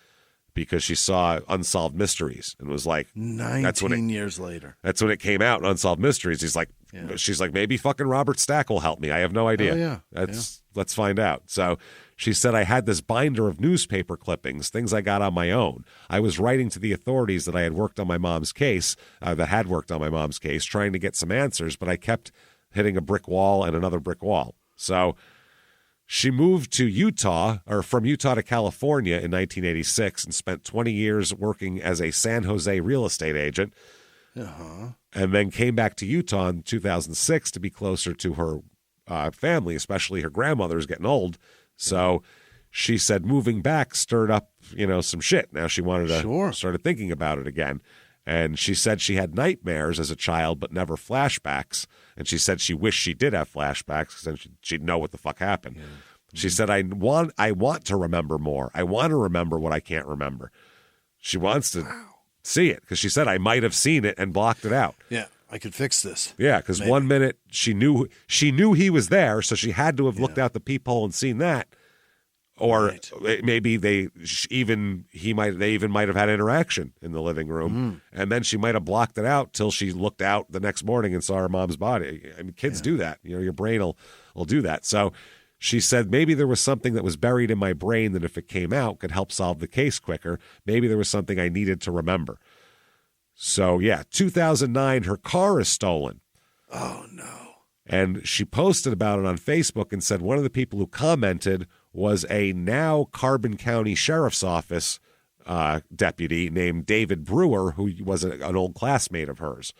because she saw Unsolved Mysteries and was like, 19 years later. That's when it came out, Unsolved Mysteries. She's like, maybe fucking Robert Stack will help me. I have no idea. Oh, yeah. Let's find out. So she said, I had this binder of newspaper clippings, things I got on my own. I was writing to the authorities that I had worked on my mom's case, trying to get some answers, but I kept hitting a brick wall and another brick wall. So she moved to from Utah to California in 1986 and spent 20 years working as a San Jose real estate agent. And then came back to Utah in 2006 to be closer to her family, especially her grandmother was getting old. So she said moving back stirred up, some shit. Now she wanted to started thinking about it again. And she said she had nightmares as a child, but never flashbacks. And she said she wished she did have flashbacks because then she'd know what the fuck happened. Yeah. She said, I want to remember more. I want to remember what I can't remember. She wants to see it because she said, I might have seen it and blocked it out. Yeah, I could fix this. Yeah, because 1 minute she knew he was there, so she had to have looked out the peephole and seen that. Or maybe they even might have had interaction in the living room, and then she might have blocked it out till she looked out the next morning and saw her mom's body. I mean, kids do that. Your brain will do that. So she said maybe there was something that was buried in my brain that if it came out could help solve the case quicker. Maybe there was something I needed to remember. So 2009, her car is stolen. Oh no! And she posted about it on Facebook and said one of the people who commented was a now Carbon County Sheriff's Office deputy named David Brewer, who was an old classmate of hers.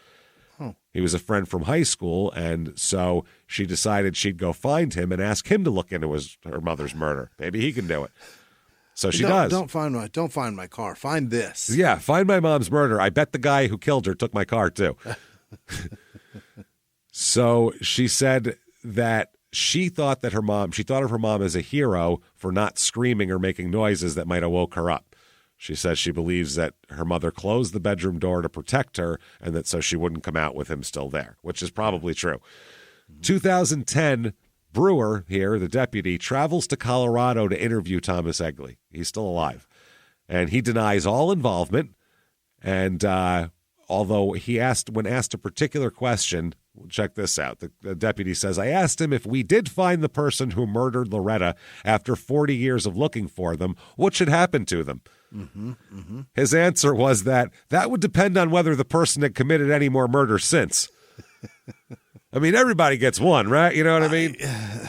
He was a friend from high school, and so she decided she'd go find him and ask him to look into her mother's murder. Maybe he can do it. So she does. Don't find my car. Find this. Yeah, find my mom's murder. I bet the guy who killed her took my car too. So she said that she thought of her mom as a hero for not screaming or making noises that might have woke her up. She says she believes that her mother closed the bedroom door to protect her and that so she wouldn't come out with him still there, which is probably true. 2010, Brewer here, the deputy, travels to Colorado to interview Thomas Egley. He's still alive. And he denies all involvement. And although when asked a particular question, check this out. The deputy says, I asked him if we did find the person who murdered Loretta after 40 years of looking for them, what should happen to them? His answer was that would depend on whether the person had committed any more murder since. I mean, everybody gets one, right? You know what I mean?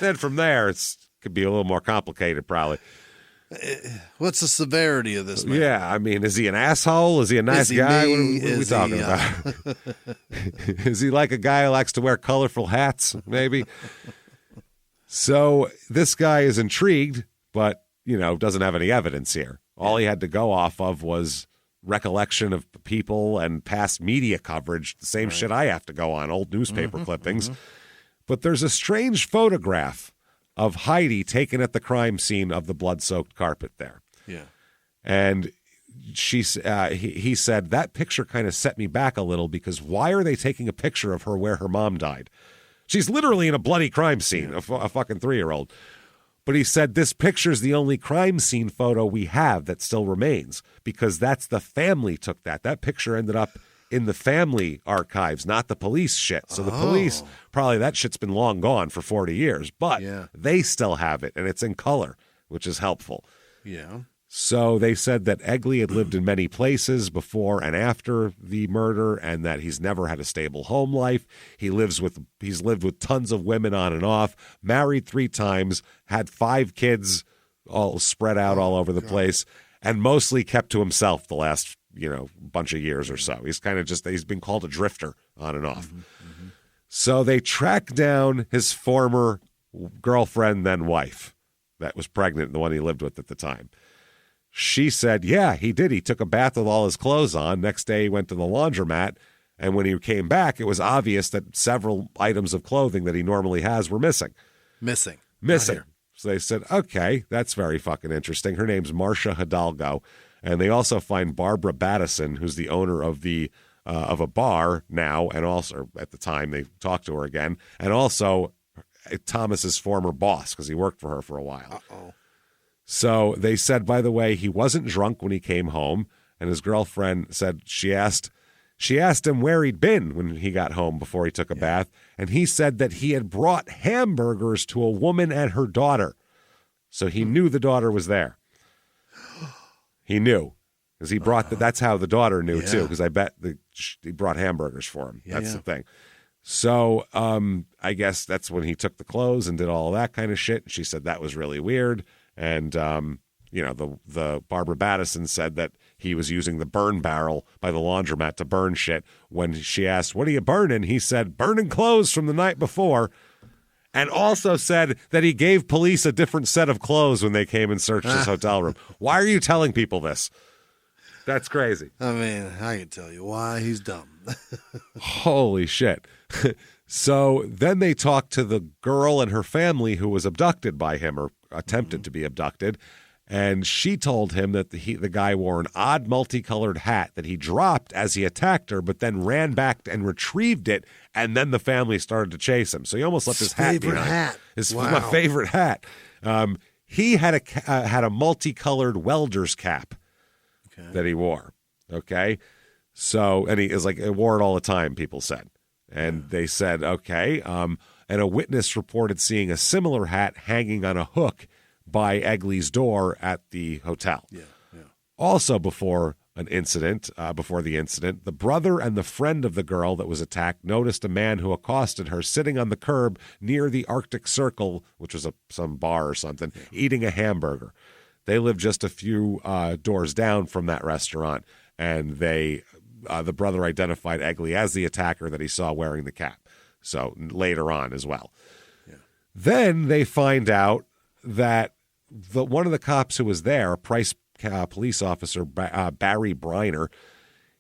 Then from there, could be a little more complicated, probably. What's the severity of this man? Yeah, I mean, is he an asshole? Is he a nice guy? What are we talking about? Is he like a guy who likes to wear colorful hats, maybe? So this guy is intrigued, but, doesn't have any evidence here. All he had to go off of was recollection of people and past media coverage, the same shit I have to go on, old newspaper clippings. But there's a strange photograph of Heidi taken at the crime scene of the blood-soaked carpet there. Yeah. And he said, that picture kind of set me back a little because why are they taking a picture of her where her mom died? She's literally in a bloody crime scene, a fucking 3-year-old. But he said, this picture's the only crime scene photo we have that still remains because that's the family took that. That picture ended up in the family archives, not the police shit. So the police, probably that shit's been long gone for 40 years, but they still have it, and it's in color, which is helpful. Yeah. So they said that Egley had lived in many places before and after the murder, and that he's never had a stable home life. He's lived with tons of women on and off, married 3 times, had 5 kids all spread out all over the place, and mostly kept to himself the last bunch of years or so. He's kind of he's been called a drifter on and off. So they tracked down his former girlfriend, then wife, that was pregnant, the one he lived with at the time. She said, yeah, he did. He took a bath with all his clothes on. Next day he went to the laundromat, and when he came back, it was obvious that several items of clothing that he normally has were missing. Missing. So they said, okay, that's very fucking interesting. Her name's Marcia Hidalgo. And they also find Barbara Battison, who's the owner of a bar now, and also at the time they talked to her again, and also Thomas's former boss because he worked for her for a while. So they said, by the way, he wasn't drunk when he came home, and his girlfriend said she asked him where he'd been when he got home before he took a bath, and he said that he had brought hamburgers to a woman and her daughter. So he knew the daughter was there. He knew, because he brought that's how the daughter knew, too, because I bet he brought hamburgers for him. That's the thing. So I guess that's when he took the clothes and did all that kind of shit. And she said that was really weird. And, the Barbara Battison said that he was using the burn barrel by the laundromat to burn shit. When she asked, what are you burning? He said, burning clothes from the night before. And also said that he gave police a different set of clothes when they came and searched his hotel room. Why are you telling people this? That's crazy. I mean, I can tell you why. He's dumb. Holy shit. So then they talked to the girl and her family who was abducted by him or attempted to be abducted. And she told him that the guy wore an odd multicolored hat that he dropped as he attacked her, but then ran back and retrieved it, and then the family started to chase him. So he almost left his hat behind. My favorite hat. He had a multicolored welder's cap that he wore. Okay, so and he wore it all the time. People said, and they said okay. And a witness reported seeing a similar hat hanging on a hook by Egley's door at the hotel. Also before the incident, the brother and the friend of the girl that was attacked noticed a man who accosted her sitting on the curb near the Arctic Circle, which was some bar or something, eating a hamburger. They lived just a few doors down from that restaurant, and the brother identified Egley as the attacker that he saw wearing the cap. So later on as well. Then they find out that one of the cops who was there, Price police officer Barry Briner,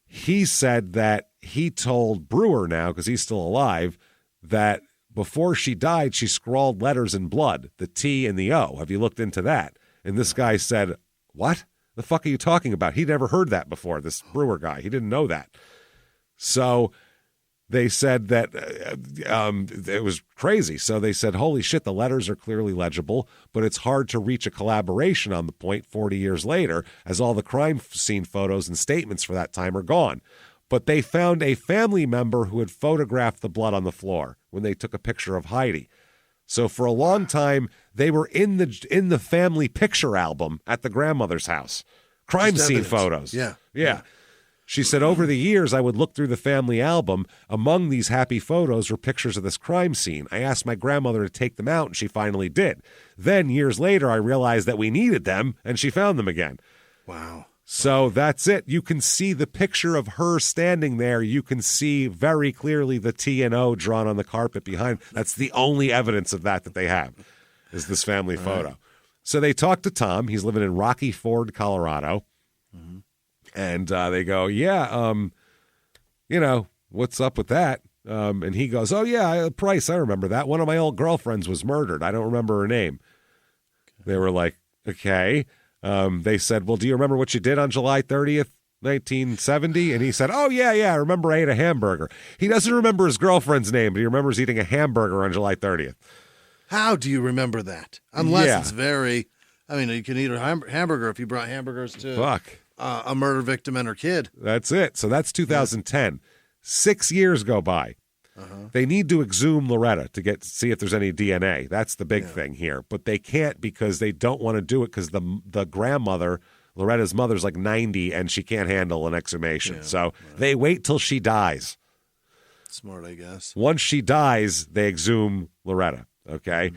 he said that he told Brewer now, because he's still alive, that before she died, she scrawled letters in blood, the T and the O. Have you looked into that? And this guy said, what? The fuck are you talking about? He'd never heard that before, this Brewer guy. He didn't know that. So they said that it was crazy. So they said, holy shit, the letters are clearly legible, but it's hard to reach a collaboration on the point 40 years later, as all the crime scene photos and statements for that time are gone. But they found a family member who had photographed the blood on the floor when they took a picture of Heidi. So for a long time, they were in the family picture album at the grandmother's house. Crime scene photos. Yeah. She said, over the years, I would look through the family album. Among these happy photos were pictures of this crime scene. I asked my grandmother to take them out, and she finally did. Then, years later, I realized that we needed them, and she found them again. Wow. So that's it. You can see the picture of her standing there. You can see very clearly the T and O drawn on the carpet behind. That's the only evidence of that they have, is this family photo. So they talked to Tom. He's living in Rocky Ford, Colorado. Mm-hmm. And they go, what's up with that? And he goes, oh, yeah, Price, I remember that. One of my old girlfriends was murdered. I don't remember her name. Okay. They were like, okay. They said, well, do you remember what you did on July 30th, 1970? And he said, oh, yeah, I remember I ate a hamburger. He doesn't remember his girlfriend's name, but he remembers eating a hamburger on July 30th. How do you remember that? Unless it's very, you can eat a hamburger if you brought hamburgers to a murder victim and her kid. That's it. So that's 2010. Yeah. 6 years go by. Uh-huh. They need to exhume Loretta to see if there's any DNA. That's the big thing here. But they can't because they don't want to do it because the grandmother, Loretta's mother's like 90, and she can't handle an exhumation. Yeah, so they wait till she dies. Smart, I guess. Once she dies, they exhume Loretta, okay? Mm-hmm.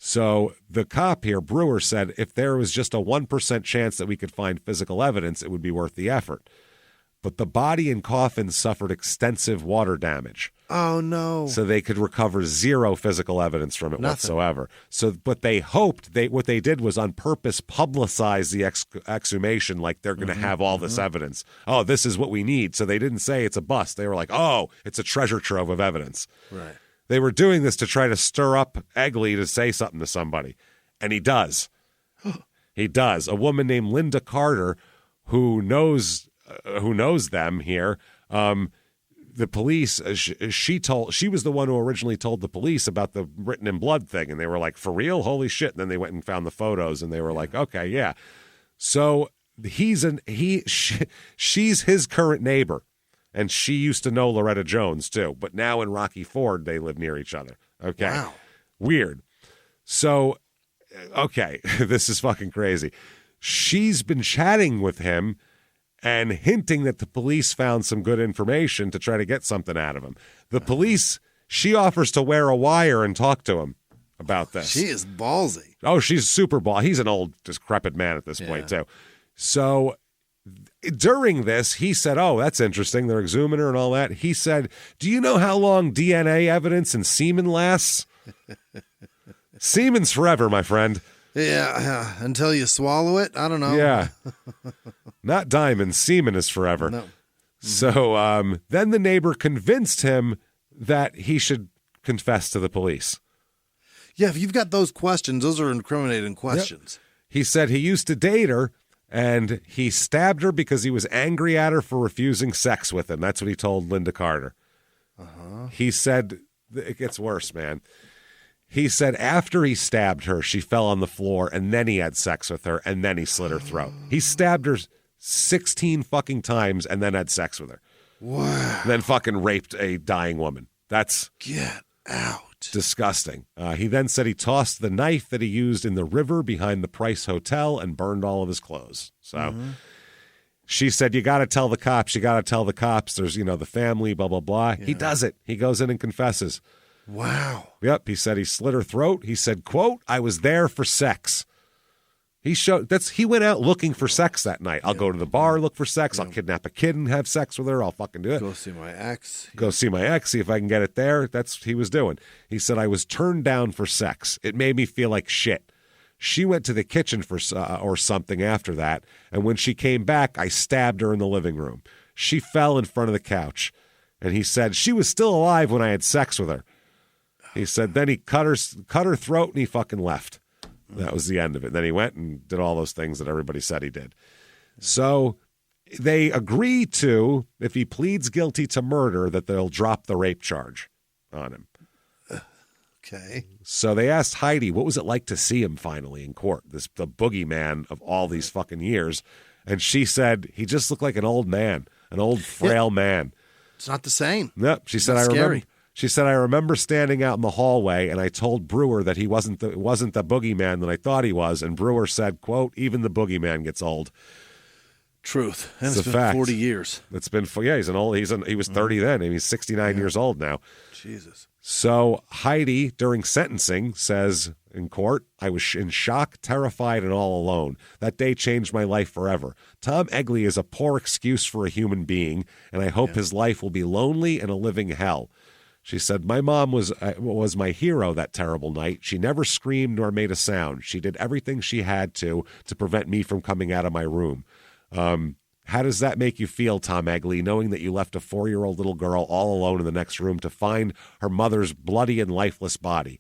So the cop here, Brewer, said if there was just a 1% chance that we could find physical evidence, it would be worth the effort. But the body and coffin suffered extensive water damage. Oh, no. So they could recover zero physical evidence from it whatsoever. So, but they hoped, what they did was on purpose publicize the exhumation like they're going to have all this evidence. Oh, this is what we need. So they didn't say it's a bust. They were like, oh, it's a treasure trove of evidence. Right. They were doing this to try to stir up Egley to say something to somebody. And he does. He does. A woman named Linda Carter, who knows them here, the police, she was the one who originally told the police about the written in blood thing. And they were like, for real? Holy shit. And then they went and found the photos and they were like, okay, yeah. So she's his current neighbor. And she used to know Loretta Jones, too. But now in Rocky Ford, they live near each other. Okay. Wow. Weird. So, okay, this is fucking crazy. She's been chatting with him and hinting that the police found some good information to try to get something out of him. The police, she offers to wear a wire and talk to him about this. She is ballsy. Oh, she's super ball. He's an old, decrepit man at this point, too. So during this, he said, oh, that's interesting. They're exhuming her and all that. He said, do you know how long DNA evidence and semen lasts? Semen's forever, my friend. Yeah, until you swallow it. I don't know. Yeah. Not diamond. Semen is forever. No. So then the neighbor convinced him that he should confess to the police. Yeah, if you've got those questions, those are incriminating questions. Yep. He said he used to date her, and he stabbed her because he was angry at her for refusing sex with him. That's what he told Linda Carter. Uh-huh. He said, it gets worse, man. He said after he stabbed her, she fell on the floor, and then he had sex with her, and then he slit her throat. He stabbed her 16 fucking times and then had sex with her. Wow. Then fucking raped a dying woman. That's get out. Disgusting. He then said he tossed the knife that he used in the river behind the Price Hotel and burned all of his clothes. So she said, you got to tell the cops. You got to tell the cops. There's, the family, blah, blah, blah. Yeah. He does it. He goes in and confesses. Wow. Yep. He said he slit her throat. He said, quote, I was there for sex. He went out looking for sex that night. I'll go to the bar, look for sex. I'll kidnap a kid and have sex with her. I'll fucking do it. Go see my ex. See if I can get it there. That's what he was doing. He said, I was turned down for sex. It made me feel like shit. She went to the kitchen for or something after that. And when she came back, I stabbed her in the living room. She fell in front of the couch. And he said, she was still alive when I had sex with her. He said, then he cut her throat and he fucking left. That was the end of it. Then he went and did all those things that everybody said he did. So they agree to, if he pleads guilty to murder, that they'll drop the rape charge on him. Okay. So they asked Heidi, what was it like to see him finally in court, the boogeyman of all these fucking years? And she said, he just looked like an old man, an old frail man. It's not the same. Nope. She said, I remember standing out in the hallway, and I told Brewer that he wasn't the boogeyman that I thought he was. And Brewer said, quote, even the boogeyman gets old. Truth. And it's been fact. 40 years. It's been, he was 30 then, and he's 69 years old now. Jesus. So Heidi, during sentencing, says in court, I was in shock, terrified, and all alone. That day changed my life forever. Tom Egley is a poor excuse for a human being, and I hope his life will be lonely and a living hell. She said, my mom was my hero that terrible night. She never screamed nor made a sound. She did everything she had to prevent me from coming out of my room. How does that make you feel, Tom Egley, knowing that you left a 4-year-old little girl all alone in the next room to find her mother's bloody and lifeless body?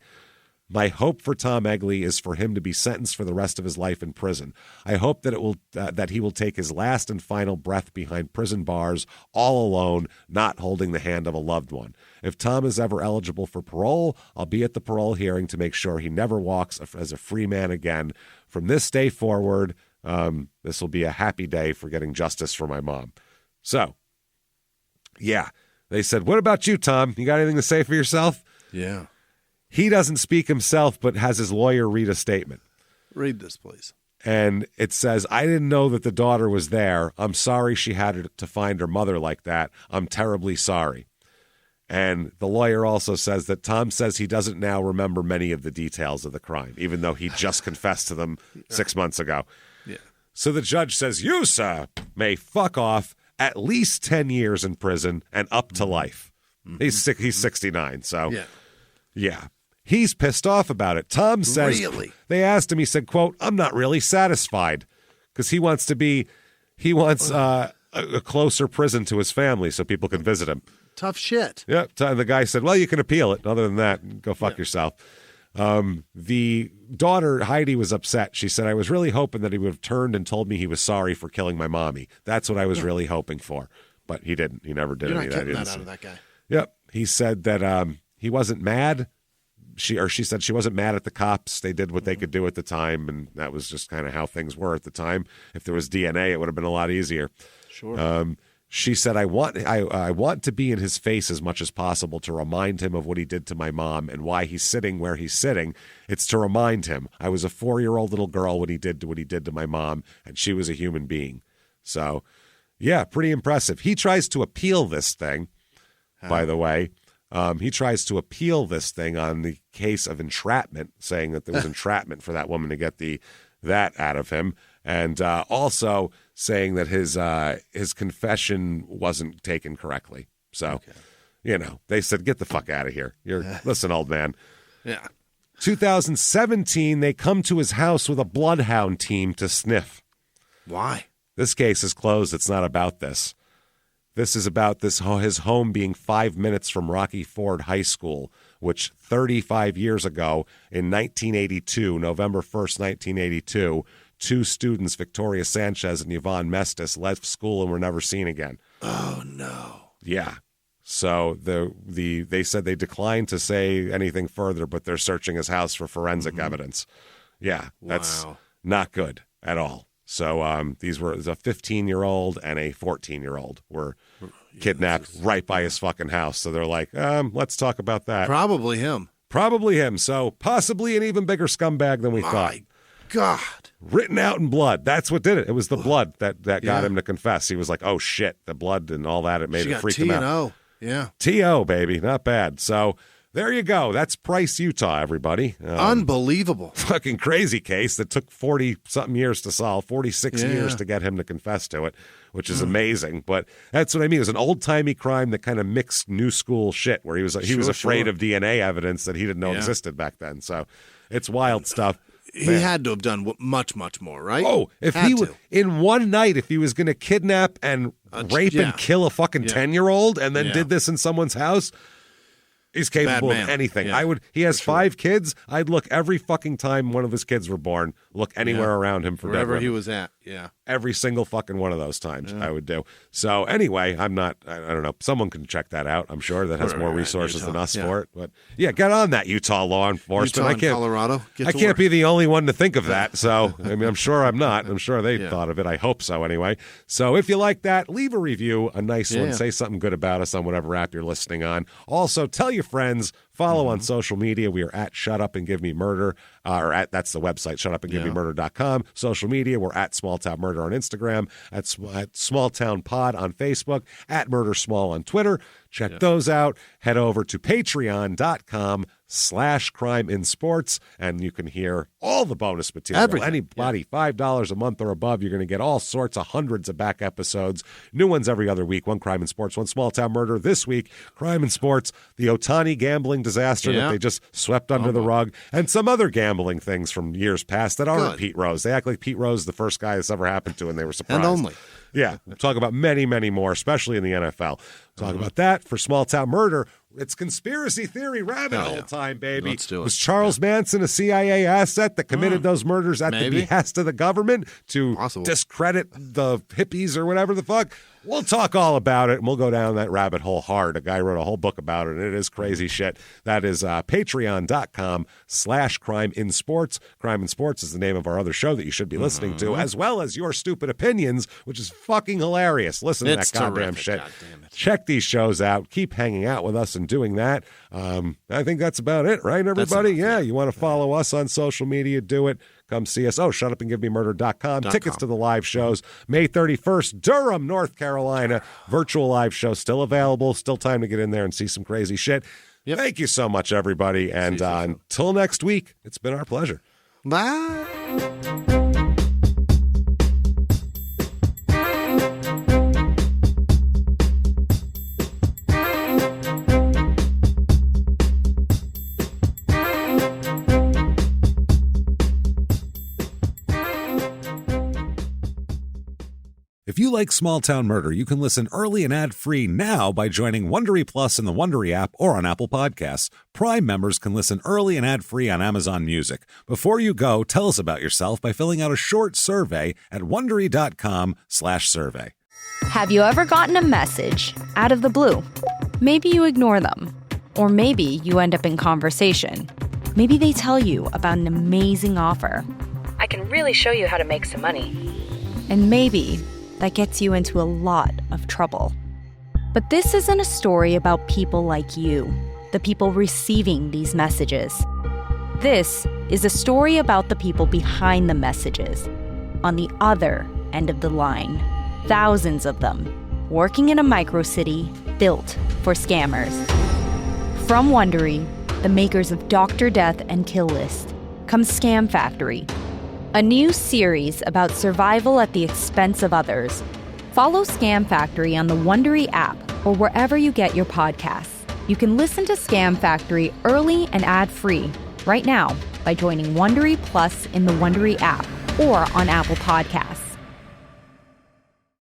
My hope for Tom Egley is for him to be sentenced for the rest of his life in prison. I hope that that he will take his last and final breath behind prison bars, all alone, not holding the hand of a loved one. If Tom is ever eligible for parole, I'll be at the parole hearing to make sure he never walks as a free man again. From this day forward, this will be a happy day for getting justice for my mom. So, yeah, they said, what about you, Tom? You got anything to say for yourself? Yeah. He doesn't speak himself, but has his lawyer read a statement. Read this, please. And it says, I didn't know that the daughter was there. I'm sorry she had to find her mother like that. I'm terribly sorry. And the lawyer also says that Tom says he doesn't now remember many of the details of the crime, even though he just confessed to them 6 months ago. Yeah. So the judge says, you, sir, may fuck off at least 10 years in prison and up to life. Mm-hmm. He's 69, so yeah. He's pissed off about it. Tom says, they asked him, he said, quote, I'm not really satisfied, because he wants a closer prison to his family so people can visit him. Tough shit. Yeah. The guy said, well, you can appeal it. Other than that, go fuck yourself. The daughter, Heidi, was upset. She said, I was really hoping that he would have turned and told me he was sorry for killing my mommy. That's what I was really hoping for. But he didn't. He never did any of that. You're not getting that out of that guy. Yep. He said that he wasn't mad. She said she wasn't mad at the cops. They did what they could do at the time, and that was just kind of how things were at the time. If there was DNA, it would have been a lot easier. Sure. She said, I want to be in his face as much as possible to remind him of what he did to my mom and why he's sitting where he's sitting. It's to remind him. I was a 4-year-old little girl when he did what he did to my mom, and she was a human being. So, yeah, pretty impressive. He tries to appeal this thing, by the way. He tries to appeal this thing on the case of entrapment, saying that there was entrapment for that woman to get that out of him, and also saying that his confession wasn't taken correctly. So, they said, get the fuck out of here. Listen, old man. Yeah. 2017, they come to his house with a bloodhound team to sniff. Why? This case is closed. It's not about this. This is about his home being 5 minutes from Rocky Ford High School, which 35 years ago in 1982, November 1st, 1982, 2 students, Victoria Sanchez and Yvonne Mestis, left school and were never seen again. Oh, no. Yeah. So they said they declined to say anything further, but they're searching his house for forensic evidence. Yeah, that's not good at all. So these were a 15-year-old and a 14-year-old were kidnapped right by his fucking house. So they're like, let's talk about that. Probably him. So possibly an even bigger scumbag than we thought. My God. Written out in blood. That's what did it. It was the blood that got him to confess. He was like, oh, shit, the blood and all that. It made it freak him out. T&O. Yeah. T.O., baby. Not bad. So there you go. That's Price, Utah, everybody. Unbelievable. Fucking crazy case that took 40-something years to solve, 46 years to get him to confess to it, which is amazing. But that's what I mean. It was an old-timey crime that kind of mixed new school shit where he was afraid of DNA evidence that he didn't know existed back then. So it's wild stuff. He had to have done much, much more, right? Oh, if he would, in one night, if he was going to kidnap and rape and kill a fucking 10-year-old and then did this in someone's house, he's capable of anything. Yeah, he has 5 kids. I'd look every fucking time one of his kids were born, look anywhere around him for wherever dead he was at. Yeah. Every single fucking one of those times I would do. So anyway, I don't know. Someone can check that out. I'm sure that has more resources than us for it. But yeah, get on that, Utah law enforcement. Colorado. I can't be the only one to think of that. So I mean, I'm sure I'm not. I'm sure they thought of it. I hope so anyway. So if you like that, leave a review, a nice one. Say something good about us on whatever app you're listening on. Also, tell your friends. Follow on social media. We are at Shut Up and Give Me Murder, that's the website, shutupandgivememurder.com. Social media, we're at Small Town Murder on Instagram, at Small Town Pod on Facebook, at Murder Small on Twitter. Check those out. Head over to patreon.com/crime in sports, and you can hear all the bonus material. Everything. Anybody, $5 a month or above, you're going to get all sorts of hundreds of back episodes. New ones every other week. One crime in sports, one small town murder. This week, crime in sports, the Ohtani gambling disaster that they just swept under the rug, and some other gambling things from years past that aren't Pete Rose. They act like Pete Rose is the first guy this ever happened to, and they were surprised. And only. Yeah, we'll talk about many, many more, especially in the NFL. Talk about that for small town murder. It's conspiracy theory rabbit hole time, baby. Let's do it. Was Charles Manson a CIA asset that committed those murders at the behest of the government to discredit the hippies or whatever the fuck? We'll talk all about it, and we'll go down that rabbit hole hard. A guy wrote a whole book about it, and it is crazy shit. That is patreon.com/crime in sports. Crime in Sports is the name of our other show that you should be listening to, as well as Your Stupid Opinions, which is fucking hilarious. Listen to that goddamn shit. Check these shows out. Keep hanging out with us and doing that. I think that's about it, right, everybody? You want to follow us on social media, do it. Come see us. shutupandgivememurder.com. Tickets to the live shows. May 31st, Durham, North Carolina. Virtual live show still available. Still time to get in there and see some crazy shit. Thank you so much, everybody. And until next week, it's been our pleasure. Bye. If you like Small Town Murder, you can listen early and ad-free now by joining Wondery Plus in the Wondery app or on Apple Podcasts. Prime members can listen early and ad-free on Amazon Music. Before you go, tell us about yourself by filling out a short survey at Wondery.com/survey. Have you ever gotten a message out of the blue? Maybe you ignore them. Or maybe you end up in conversation. Maybe they tell you about an amazing offer. I can really show you how to make some money. And maybe that gets you into a lot of trouble. But this isn't a story about people like you, the people receiving these messages. This is a story about the people behind the messages, on the other end of the line. Thousands of them, working in a micro-city built for scammers. From Wondery, the makers of Dr. Death and Kill List, comes Scam Factory, a new series about survival at the expense of others. Follow Scam Factory on the Wondery app or wherever you get your podcasts. You can listen to Scam Factory early and ad-free right now by joining Wondery Plus in the Wondery app or on Apple Podcasts.